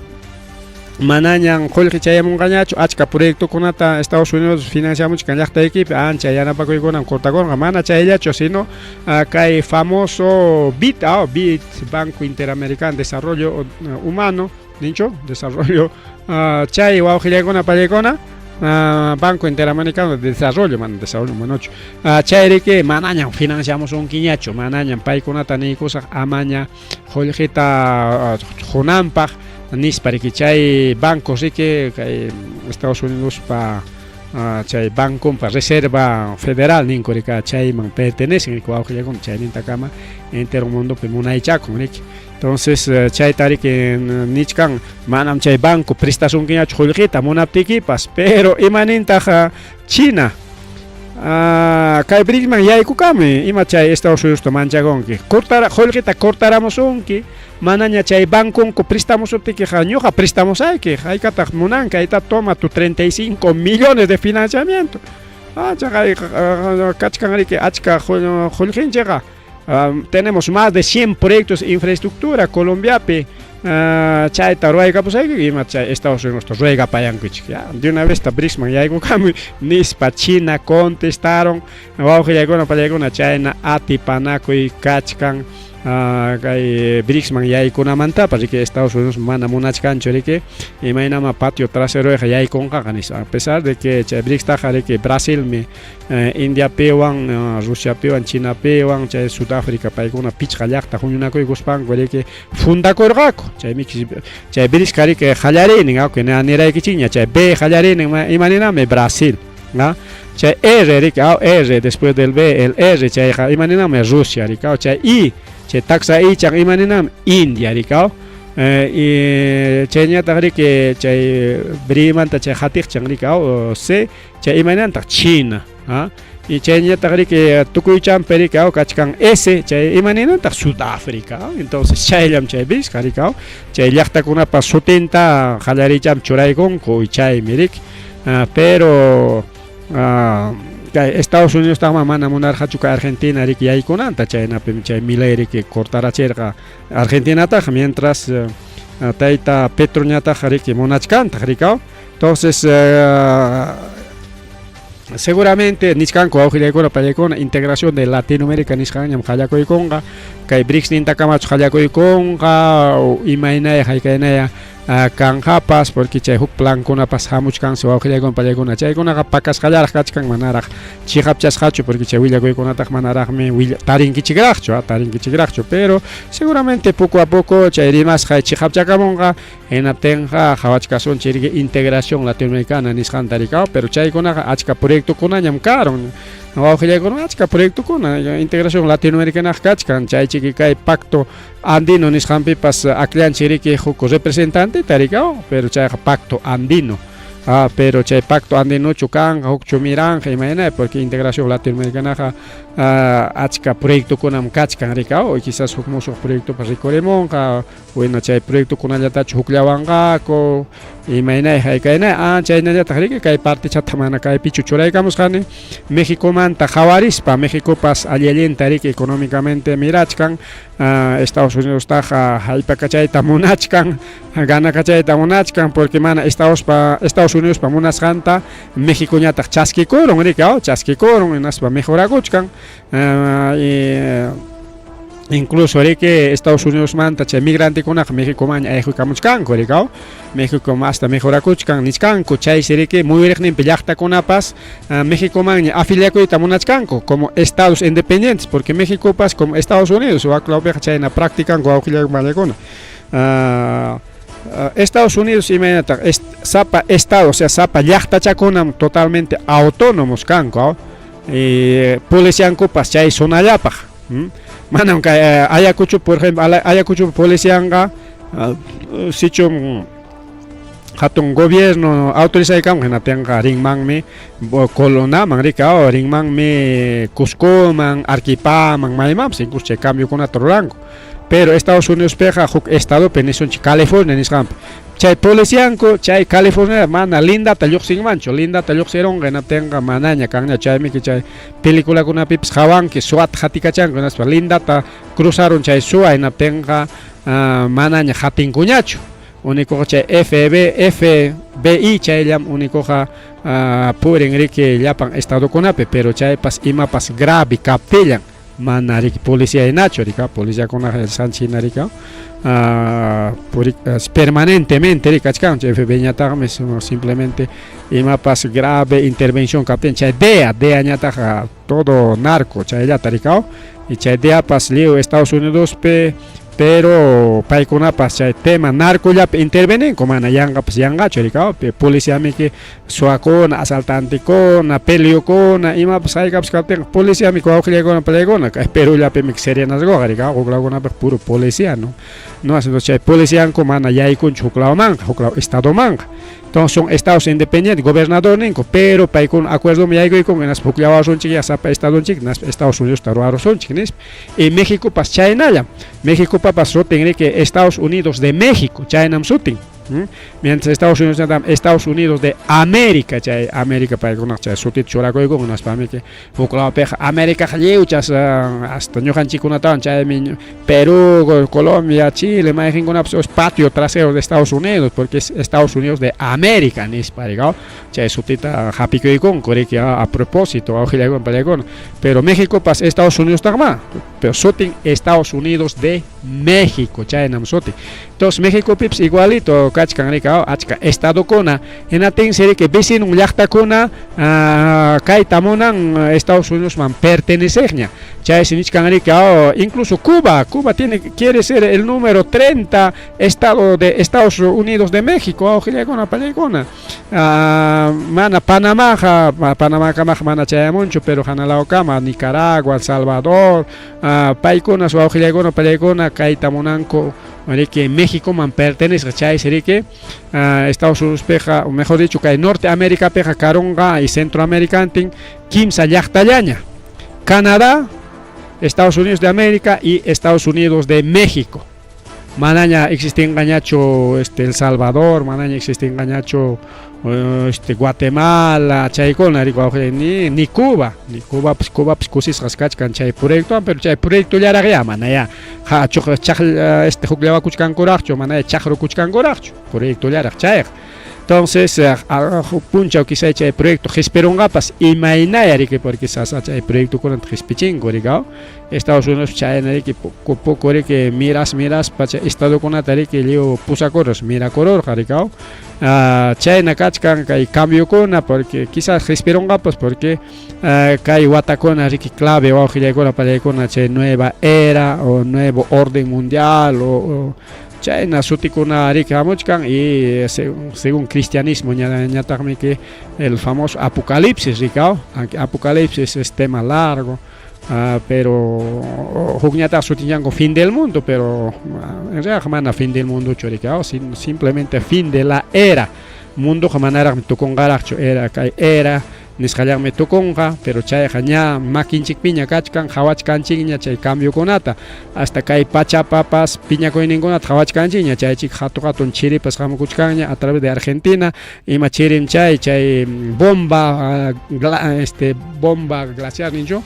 manañan holki chayamon gañacho achka proyecto kunata Estados Unidos financiamos kañakta equipe ancha yana pakoy konan corta coronga mana chayacho sino kay famoso BID Banco Interamericano de Desarrollo Humano nicho desarrollo chay wawjilekona palekona Banco Interamericano de Desarrollo manocho chairi que manañan financiamos un quiñacho manañan paikunata ni cosa amaña joljita jonampaj nis para que chay bancos y que Estados Unidos pa chay banco para reserva federal nin korika chay man pertenecen el cual con chay nin takama entero mundo pe munaicha con entonces chay tari que nichkan manam chay banco prestación que chulgita monaptikipas pero imaninta China kay brigman yay kukami ima chay Estados Unidos to manchagon que cortara jolgita cortaramos unki manaña chay banco ko prestamos optiki ñoja prestamos hay que hay kata munanka ita toma tu 35 millones de financiamiento kachkan que achka jolgin llega tenemos más de 100 proyectos de infraestructura Colombia chaita ruega pues hay que Estados Unidos ruega payankuch de una vez ta BRICS ya hay como nispa China contestaron vamos ya con para China atipanaco y kachkan BRICS ya hay con amanta para que Estados Unidos mana monachkan chorique y mañana ma patio trasero ya hay con ganis a pesar de que BRICS ta que Brasil India pewan Rusia pewan China pewan Sudáfrica pa una pichga yakta una coi guspan que funda korgako chay BRICS kari que jalare ninga que nera que chiña chay B jalare imanina me Brasil chay R después del B el R chay imanina me Rusia chay I chay taxa I chay imanina India y chayña tagri que chay brimanta chay hatik changrikao C chay imananta China y chayña tagri que tukuychan perikao kachkan S chay imaninanta Sudáfrica entonces chaylam chay bis karikao chay llaqtakuna pa 70 jalaricham churaykon y chay mirik pero Estados Unidos está mana monarja chuka Argentina rik yaykunanta chayna chay Milei rik cortara cherga Argentina ta mientras taita Petroñata rik monachkanta rikao entonces seguramente niskanko aujilekona palekona integración de Latinoamérica niskanyam hallakoykonga kay BRICS ninta kamachu hallakoykonga imaynaya haykaynaya kanjapas porque chay huk plan kuna pas hamuch kan so aujilekon palekona chaykuna pakas hallaraj kachkan manaraj chihapchas hachu porque chay willakoykonataq manaraj me tarinkichigrajchu pero seguramente poco a poco chay rimas hay chihapchakamonga enaptenja hawachkason chirige integración latinoamericana niskantarikao pero chaykuna achka proyecto kuna ñam karon aujilekon achka proyecto kuna integración latinoamericana kachkan chay chiqikay pacto andino niskampi pas aklian chirike huko representante tarikao pero chay pacto andino pero chay pacto andino chukan hukchu miranja imagina porque integración latinoamericana achka proyecto kunam kachkan rikao quizás hukmuso proyecto para rikoremonja bueno chay proyecto kunallata chuklawanqako imagina haykaina chaynallata riki kay parte chatamana kay pichu churaykamus qani México manta jawarispa México pas allellenta riki económicamente mirachkan Estados Unidos taja haypa kachayta munachkan gana kachayta munachkan porque mana Estados Unidos pa munasqanta México ñata chaskikuron rikao chaskikuron naspa mejorakuchkan incluso que Estados Unidos manta che migrante kunaq México man ayhukamuchkanku rikao México hasta mejorakuchkan nichkanku chay serike muy riqnin pillaqtakunapas México man afiliakuyta munachkanku como estados independientes porque México pas como Estados Unidos o aklawpiqa chayna practicanku awqillaykunmalakuna Estados Unidos imagínate sapa estado o sea sapa llaqtachakunam totalmente autónomos kanku policianku pas chay sonallapaq manam Ayacucho por ejemplo Ayacucho policianga sichum hatun gobierno autorizaykan hina tenga ringmanmi colonaman rikao ringmanmi Cuscoman Arequipaman maymapas incluso chay cambio kunata ruranku pero Estados Unidos peja huk estado penisonchi California nisqanpi chay policianku chay California mana linda talluqsinmanchu linda talluqsironqa hina tenga manaña kanña chaymi chay peliculakunapipas hawanki SWAT hatikachanku hinaspa lindata cruzaron chay SUA hina tenga manaña hatinkuñachu unikoqa chay FBI chayllam unikoqa purin riki llapan estadokunapi pero chaypas imapas grave kaptillan mana riki policía hinachu rika policía kunaqa sanchina rika permanentemente rikachkan chay FBI ñataqmi simplemente imapas grave intervención kaptin chay DEA ñataqa todo narco chayllata rikao y chay DEA pas liu Estados Unidos pero paykunapas chay tema narcollapi intervenen mana yangapas yangachu rikao policiami que suakuna asaltantekuna peleokuna imapas haykapas kaptin policiami wawqillaykuna peleykuna kay Perullapi serenasqa rikao huklawkunapi puro policía no haciendo chay policianku mana yaykunchu huklawmanqa huklaw estadomanqa entonces son estados independientes gobernador ninku pero paykuna acuerdo yaykuyku hinaspa huklawashunchik sapa estadonchik Estados Unidos taruwarusonchik nispa y México pas chaynallam México papas sutin que Estados Unidos de México chaynam sutin mientras Estados Unidos de América chay América paykuna chay sutit churakuyku hinaspami que huklawpiqa América lliwchas hasta ñuqanchikkunatawan chaymi Perú Colombia Chile mayjinkunapas patio trasero de Estados Unidos porque es Estados Unidos de América nispa rikao chay sutita hapikuykunku riki a propósito awqillaykuna peleykuna pero México pas Estados Unidos taqma pero sutin Estados Unidos de México chaynam sutin entonces México pips igualito kachkan rikao achka estado kuna hinatin seri que vecino llaqtakuna kay tamunan Estados Unidos man pertenecejña chay sinichkan rikao incluso Cuba quiere ser el número 30 estado de Estados Unidos de México awqillaykuna peleykuna mana Panamá kamaq mana chayamunchu pero hanalawkama Nicaragua El Salvador paykuna su awqillaykuna peleykuna kay tamunanku que México man pertenece chay sería que Estados Unidos peja o mejor dicho que Norteamérica peja Caronga y Centroamérica antin kimsa llaqtallaña Canadá Estados Unidos de América y Estados Unidos de México manaña existen gañacho El Salvador manaña existen gañacho Guatemala chaykuna ni Cuba pues kusis rascachkan chay proyecto pero chay proyecto llaraqya manaya huklawakuchkankuraqchu manaya chaqrukuchkankuraqchu proyecto llaraq chayaq entonces puncha quizá chay proyecto gesperongapas imaynaya riki porque sasa chay proyecto kunanta gespichingu rikao Estados Unidos chayna riki poco riki miras pacha estado kunata riki liu pusakoros mirakororqa rikao chayna kachkan kay cambio kuna porque quizás gesperongapas porque kay watakuna riki clave wawqillaykuna peleykuna chay nueva era o nuevo orden mundial o chayna sutikuna riki hamuchkan y según cristianismo ñataqmi que el famoso apocalipsis rikao apocalipsis es tema largo pero hukñata sutinyango fin del mundo pero en realidad mana fin del mundo chorikao simplemente fin de la era mundo manaraq tukunqaraqchu era kay era nisqallanmi tukunqa pero chayqa ña makinchikpiña kachkan hawachkanchikña chay cambiokunata hasta kay pachapapas piñakuyninkunata hawachkanchikña chaychik hatun chiripas hamukuchkanña a través de Argentina ima chirim chay bomba bomba glaciar ninchu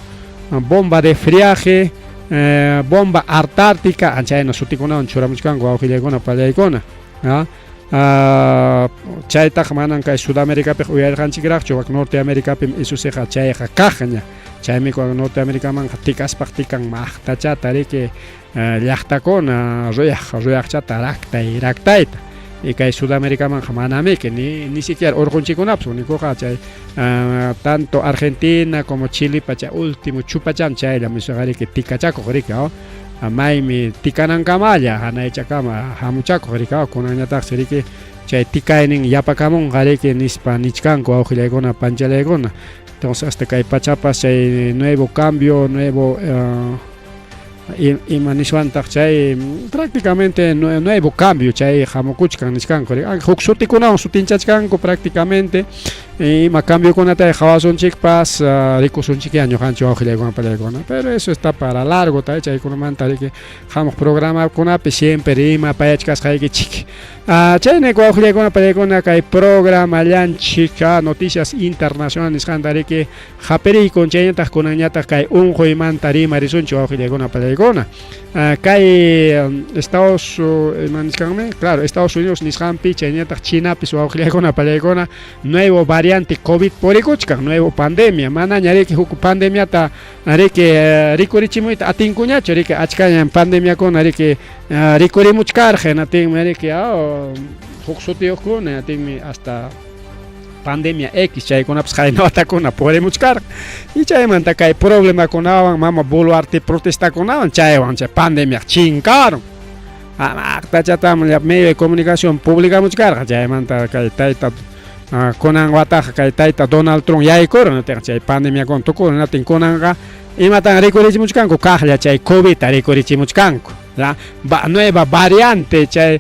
bomba de friaje bomba antártica anchayna sutikunawan churamuchkanku wawqillaykuna pallaykuna chaytaq manan kay Sudamericapi uyarqanchikraqchu wak Norteamericapi isusiqa chayqa kaqña chaymi Norteamericaman tikaspaq tikan maqtachata riki llaqtakuna ruyaqchata raktayta y kay Sudamericaman manami que ni siquiera urqunchikunapas unikuqa chay tanto Argentina como Chile pacha último chupacham chaylla misaqariki tikachakuq riki maymi tikanankamalla hanaychakama hamuchakuq riki kunanñataqsi riki chay tikaynin yapakamunqa riki nispa nichkanku wawqillaykuna panchallaykuna entonces hasta kay pachapas chay nuevo cambio nuevo ima nishwantaq chay prácticamente nuevo cambio chay hamukuchkan nishkanku huk sutikunawan sutinchachkanku prácticamente ima cambiokunata hawasunchikpas rikusunchikya ñuqanchik wawqillaykuna pallaykuna pero eso está para largo chaykunamanta riki hamuq programakunapi siempre ima payachkasqaykichik chaynek wawqillaykuna pallaykuna kay programallanchik noticias internacionales nisqanta riki hapirikun chayñataq kunanñataq kay unquymanta rima risunchik wawqillaykuna pallaykuna kay Estados Unidos nisqanpi chayñataq Chinapis wawqillaykuna pallaykuna nuevo variante COVID purikuchkan nuevo pandemia manaña riki huk pandemiata riki rikurichimuyta atinkuñachu riki achkaña pandemiakuna riki rikurimuchkarqa atinmi riki huk sutiyuqkuna atinmi hasta pandemia X chaykunapas qaynawatakuna purimuchkarqa y chaymanta kay problemakunawan mama boluarte protestakunawan chaywan chay pandemia chinkaron maqtachatam medio de comunicación publicamuchkarqa chaymanta kay tayta kunan wataqa kay tayta Donald Trump yaykuran chay pandemia kun tukun kunanqa imatan rikurichimuchkanku kaqlla chay COVID rikurichimuchkanku nueva variante chay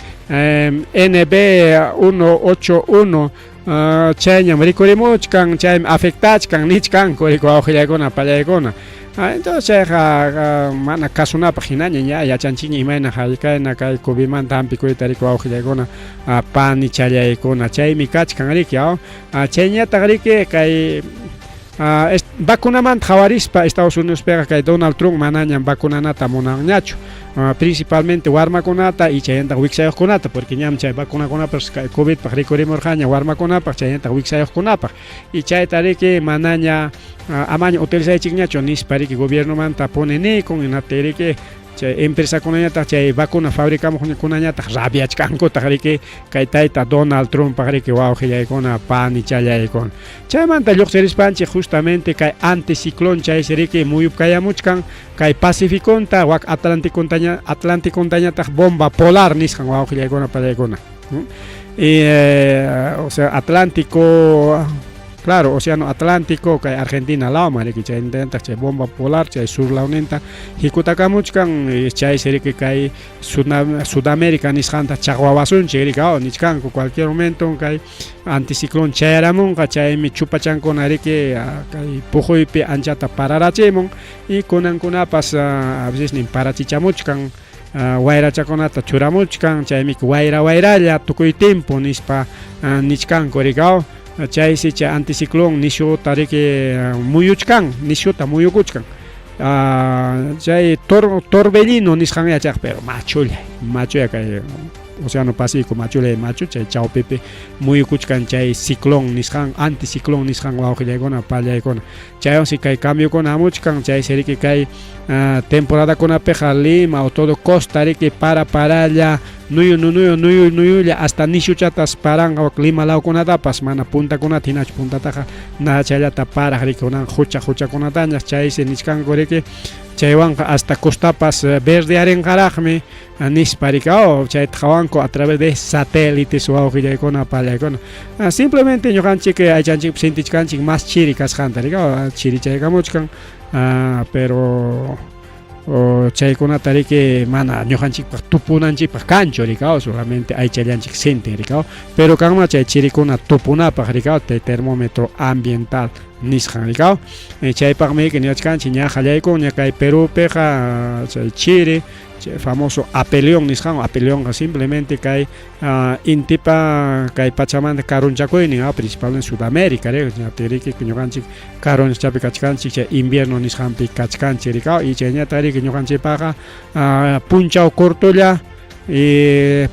NB181 chayñam rikurimuchkan chaymi afectachkan nichkanku riku wawqillaykuna pallaykuna entonces mana kasunapaq hinaña yachanchikña imayna haykayna kay COVIDmanta hampikuyta riku wawqillaykuna pani challaykuna chaymi kachkan riki chayñataq riki kay vacunamanta hawarispa Estados Uniospika kay Donald Trump manañam vacunanata munanñachu principalmente warmakunata y chayanta wiksayuqkunata porque ñam chay vacunakunapas kay COVIDpaq rikurimurqaña warmakunapaq chayanta wiksayuqkunapaq y chayta riki manaña amaña utilizaychikñachu nispa riki gobiernomanta punenikun hinapti riki chay empresakunañataq chay vacuna fabricamuqkunañataq rabiachkankutaq riki kay tayta Donald Trumpaq riki wawqillaykuna pani challaykuna chaymanta lluqsirispanchik justamente kay anticiclón chaysi riki muyupkayamuchkan kay Pacificonta wak Atlanticontañataq bomba polar nisqan wawqillaykuna pallaykuna y o sea Atlántico claro, Océano Atlántico kay Argentina lawman riki chaynintaq chay bomba polar chay sur lawninta hikutakamuchkan chaysi riki kay Sudamérica nisqanta chaqwawasunchik riki nichkanku cualquier momento kay anticiclón chayaramunqa chaymi chupachankuna riki kay pujuypi anchata pararachimun y kunankunapas a veces nin parachichamuchkan wayrachakunata churamuchkan chaymi wayralla tukuy tiempo nispa nichkanku riki chaysi chay anticiclón nishuta riki nishuta muyukuchkan chay torbellino nisqanya chaq pero machulla kay Océano Pacífico machulla machu chay chawpipi muyukuchkan chay ciclón nisqan anticiclón nisqan wawqillaykuna pallaykuna chaywansi kay cambiokuna hamuchkan chaysi riki kay temporadakunapiqa Lima o todo costa riki paralla nuyulla hasta nishuchatas paranqa wak Lima lawkunatapas mana puntakunata hinachu puntataqa nada chayllata paraq riki kunan huchakunatañas chaysi nichkanku riki chaywanqa hasta costapas verdearinqaraqmi nispa riki chayta hawanku a través de satélites wawqillaykuna pallaykuna simplemente ñuqanchik aychanchik sintichkanchik mas chiri kasqanta riki chiri chaykamuchkan pero chaykunata riki mana ñuqanchikpaq tupunanchikpaq kanchu rikaw, solamente aychallanchik sintin rikaw, pero kanma chay chirikuna tupunapaq rikaw, termómetro ambiental nisqan rikaw. Chaypaqmi niwachkanchik ña qallaykun ña kay Perupiqa chay chiri, chay famoso apeleón nisqan, apeleón simplemente kay intipa kay pachamanta karunchakuynin, principalmente Sudamérica riki ñuqanchik karunchapi kachkanchik chay invierno nisqanpi kachkanchik rikaw, y chayñata riki ñuqanchikpaqa punchaw cortolla y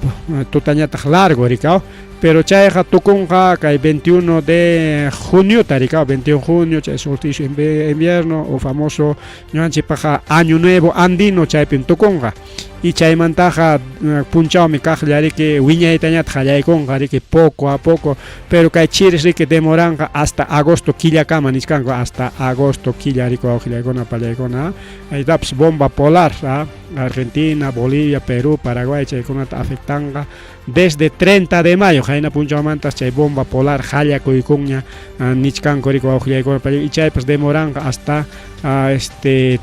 tutañataq largo rikaw, pero chayqa tukunqa kay 21 de junio tarikaw, 21 de junio chay solsticio invierno o famoso ñuqanchikpaqa año nuevo andino chaypin tukunqa, y chaymantaqa punchawmi kaqlla riki wiñaytañata qallaykunqa riki poco a poco, pero kay chiris riki demoranqa hasta agosto killakama niskanqa, hasta agosto killa riki wawqillaykuna pallaykuna. Aytapas bomba polar, Argentina, Bolivia, Perú, Paraguay chaykunata afectanqa desde 30 de mayo hayna punchawmantas chay bomba polar qallakuykunña nichkanku riki wawqillaykuna pallaykuna, y chaypas demoranqa hasta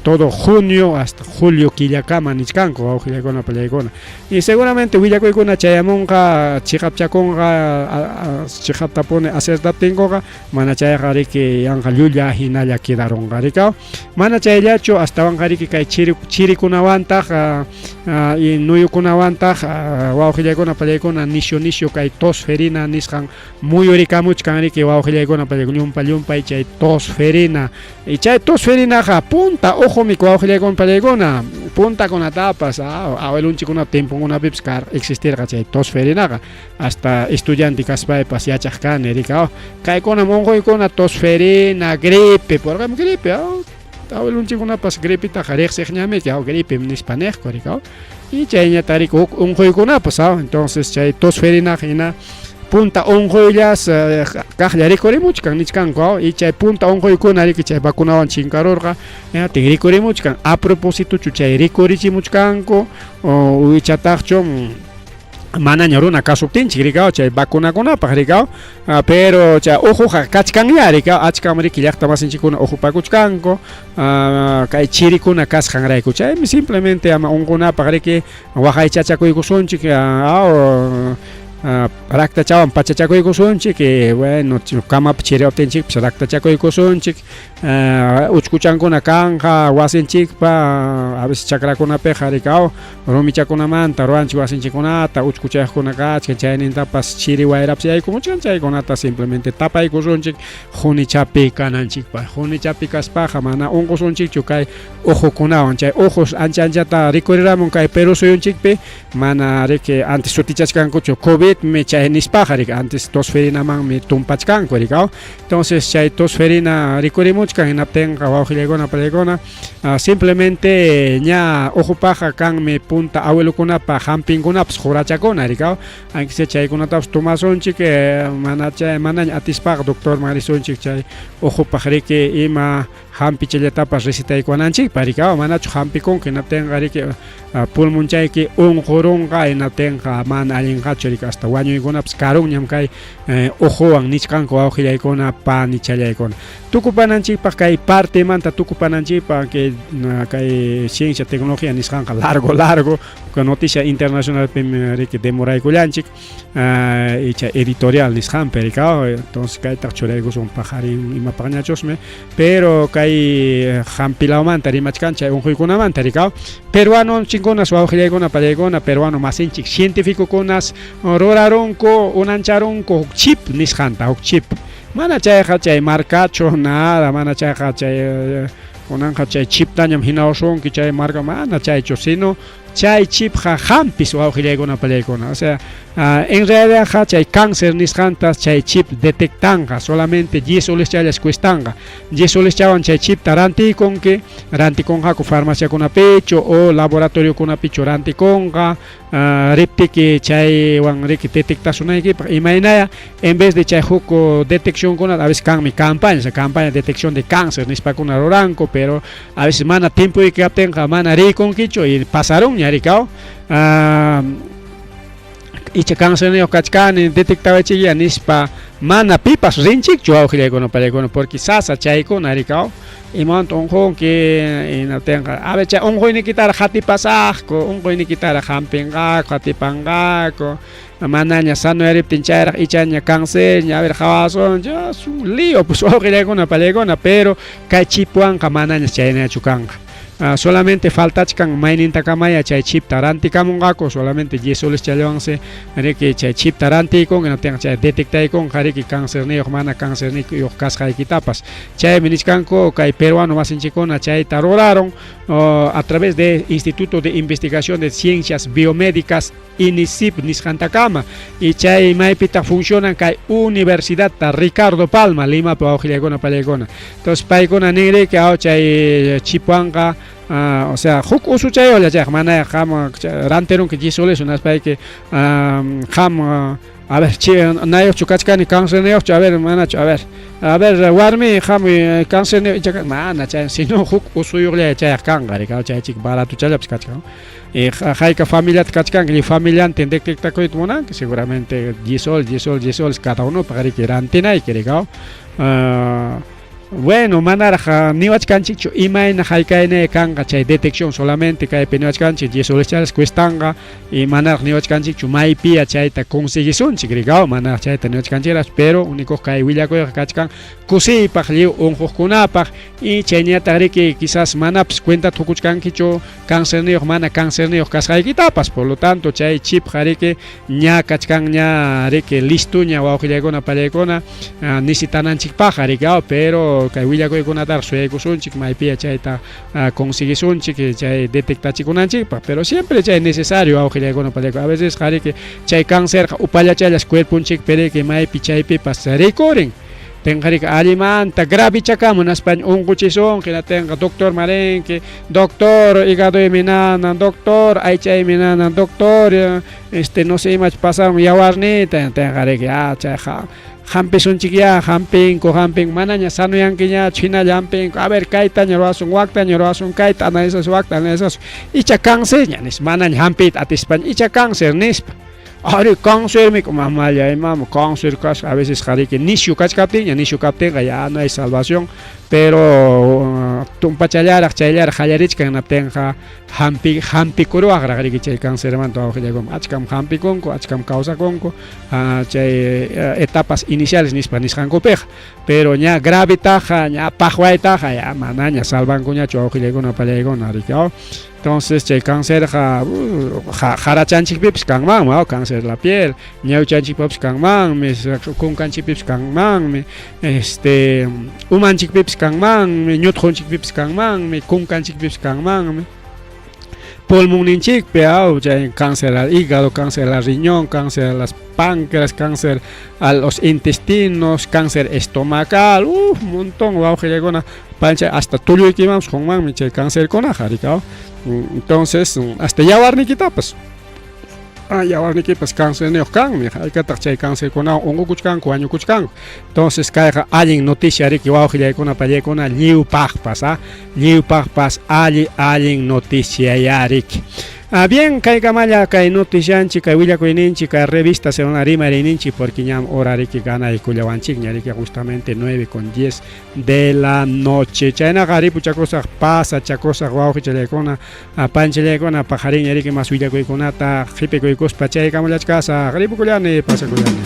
todo junio hasta julio killakama nichkanku wawqillaykuna pallaykuna, y seguramente willakuykuna chayamunqa chiqapchakunqa chiqaptapuni acertaptinkuqa mana chayqa riki yanqa llulla hinalla quedarunqa rikaw, mana chayllachu astawanqa riki kay chirikunawantaq y nuyukunawantaq wawqillaykuna pallaykuna nisio kay tosferina nisqan muyurikamuchkan riki wawqillaykuna pallaykuna llumpay chay tosferina, y chay tosferinaqa punta ojomi wawqillaykuna pallaykuna puntakunatapas awelunchikuna timpunkunapipas existirqa chay tosferinaqa hasta estudiante kaspaypas yachaq kani rikaw, kaykuna unquykuna tosferina, gripe, por ejemplo gripe awelunchikunapas gripitaqa riqsiqñamiki gripe nispa niqku rikaw, y chayñata riki unquykunapas entonces chay tosferinaqa hina punta unquyllas kaqlla rikurimuchkan nichkanku, y chay punta unquykuna riki chay vacunawan chinkarurqa ñatin rikurimuchkan, a propósito chay rikurichimuchkanku uychataqchu manaña runa kasuptinchik rikaw chay vacunakunapaq rikaw, pero chay ujuqa kachkanlla rikaw, achkam riki llaqta masinchikkuna ujupakuchkanku kay chirikuna kasqanrayku, chaymi simplemente ama unqunapaq riki waqaychachakuykusunchik raktachawan pachachakuykusunchik, bueno kamapi chiriwaptinchikpas raktachakuykusunchik, uchkuchankuna kanqa wasinchikpa a veces chakrakunapiqa rikaw rumichakunamanta ruranchik wasinchikkunata, uchkuchayuqkuna kachkan chaynintapas chiri wayrapas yaykumunchkan, chaykunata simplemente tapaykusunchik junichapi kananchikpa, junichapi kaspaqa mana unqusunchikchu kay ujukunawan, chay ujus anchata rikuriramun kay Perú suyunchikpi mana riki antes sutichachkankuchu COVID mi chay nispaqa riki, antes tosferinamanmi tumpachkanku rikaw, entonces chay tosferina rikurimuchkan hinaptinqa wawqillaykuna pallaykuna simplemente ña ujupaqa kanmi punta abuelukunapa hampinkunapas jurachakuna rikaw, aunque chaykunatapas tumasunchik manaña atispaqa doctorman risunchik chay ujupaq riki ima hampi chayllatapas recitaykunanchikpa rikaw, manachu hampikunqa hinaptinqa riki pulmonchayki unqurunqa hinaptinqa mana allinqachu riki, hasta wañuykunapas karunñam kay ujuwan nichkanku wawqillaykuna panichallaykuna. Tukupananchikpaq kay partemanta tukupananchikpaq kay ciencia tecnología nisqanqa largo noticia internacional riki demoraykullanchik y chay editorial nisqanpi rikaw, entonces kaytaq churaykusun pajarin imapaqñachusmi, pero kay hampilawmanta rimachkan chay unquykunamanta rikaw, peruanonchikkunas wawqillaykuna pallaykuna peruano masinchik científicokunas rurarunku unancharunku huk chip nisqanta, huk chip mana chayqa chay marcachu nada, mana chayqa chay kunanqa chay chiptañam hinawashunki chay marca mana chaychu, sino chay chipqa hampis wawqillaykuna pallaykuna, o sea en realidad chay cáncer nisqantas chay chip detectanqa solamente 10 soles chaylas cuestanqa, 10 soles chawan chay chipta rantikunqaku farmaciakunapichu o laboratoriokunapichu rantikunqa riptiki chaywan riki detectasunaykipak imaynaya, en vez de chay huk detecciónkuna a veces kanmi campaña de detección de cáncer nispakuna ruranku, pero a veces mana tiempuyki kaptinqa mana rikunkichu y pasaron rikaw, icha cáncer neo kachkani detectaba chiya nispa mana pipas rinchik chuawjilekuna palekuna porque sasa chaykuna rikao imanta unqun que inatenqa a ver chay unquynikitara hatipasaqku unquynikitara hampinqaku hatipanqaku manaña sano yariptin chayraq ichaña cáncer ña a ver hawasun ya es un lío pues wawqiykuna palekuna pero kay chipwanqa manaña chaynachu kanqa. Solamente falta chkan maininta kamaya chay chip taranti kamungaku solamente 10 soles chalonse que chay chip taranti con no tenga chay detectai con que cáncer ni mana cáncer ni yo casca tapas chay miniskanko kay peruano más chikona chay taroraron a través de Instituto de Investigación de Ciencias Biomédicas INICIP Niskantakama y chay maipita funcionan kay Universidad Ricardo Palma Lima paujilegona palegona entonces paikona negre que a chay chipanga o sea, huk usu chayo la chay mana ham ranteron que gisoles unas pay que ham a ver chi nayo chukachkani cáncer neo a ver mana a ver warmi ham cáncer neo mana chay sino huk usu yule chay kangari ka chay chik barato chay kachkan y hayka familia kachkan y familia detecta ko itmona que seguramente gisol cada uno para que rantena y que regao bueno, manara niwach kanchichu imaina haikaine kanga chay detección solamente kay peniwach kanchich yesoles chales cuestanga y manar niwach kanchichu maipia chayta conseguisun chigrigao manar chayta niwach kancheras pero único kay willako kachkan kusi pajliu unjukunapaj y chayñata riki quizás manaps cuenta tukuchkankichu cáncer niyo mana cáncer niyo kasqaykitapas por lo tanto chay chip jarike ña kachkan ña riki listo ña wawqilakuna palekuna nisitananchikpaj jarikao pero kay willakuykunatar suyaykusunchik maypiya chayta conseguisunchik chay detectachikunanchikpaj pero siempre chay necesario wawqillaykuna paleka a veces jarike chay cáncer upallachaylas cuerpunchik pereke maypi chaypipas rikurin tengarika alimanta grave chakamun España unquchison que tenga doctor marenque doctor hígado minana doctor aychay minana doctor no sé más pasar yawarnita tengarika chaja hampesun chiquia hamping manaña sano yanquiña china yamping a ver kaita ñoroasun wakta ñoroasun kaita ana esas wakta ana esas icha cáncer ñanis manaña hampit at España icha cáncer nispa ahora cáncer me como malla imam cáncer cas a veces jari que nishu kachkaptiña nishu kaptenga ya no hay salvación pero tumpachayar chayar hallarich kan aptenga hampi kuru agragari que chay cáncer man to ajlegom achkam hampi konko achkam causa konko chay etapas iniciales nispa nishanko pej pero ña grave taja ña pajwai taja ya manaña salvan kuña cho ajlegona palegona rikao entonces chay cáncer jarachanchik pips kangman ma cáncer la piel ñauchanchik pips kangman mis kunkanchik pips kangman mi umanchik pips kangman mi ñutjonchik pips kangman mi kunkanchik pips kangman mi pulmoninchik peao chay cáncer al hígado cáncer al riñón cáncer a las páncreas cáncer a los intestinos cáncer estomacal un montón wawqilakuna pancha hasta tulio ikimams jonman mi chay cáncer kuna jarikao entonces hasta yawarnikitapas yawarnikipas cáncer neokan mi haykataq chay cáncer kuna unqukuchkan wañukuchkan entonces kayqa allin noticia riki wawqillaykuna pallaykuna lliwpaqpas allin noticia ya riki bien kayqa malla kay noticianchik kay willakuyninchik kay revista semana rimarininchik porque ñam hora riki ganay kullawanchik ña riki justamente 9:10 de la noche chaynaqa ripuchakosaq pasa chakosaq wawqichallaykuna panchallaykuna pajarin ña riki mas willakuykunata qhipikuykuspa chayqa mallachkasaq ripukullani pasakullani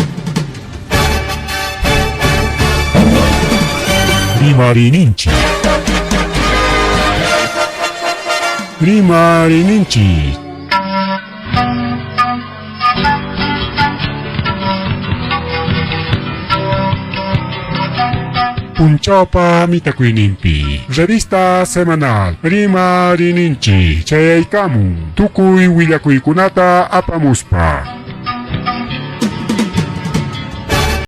Rimarininchik Punchawpa mitakuyninpi revista semanal Rimarininchik chayaykamun tukuy willakuykunata apamuspa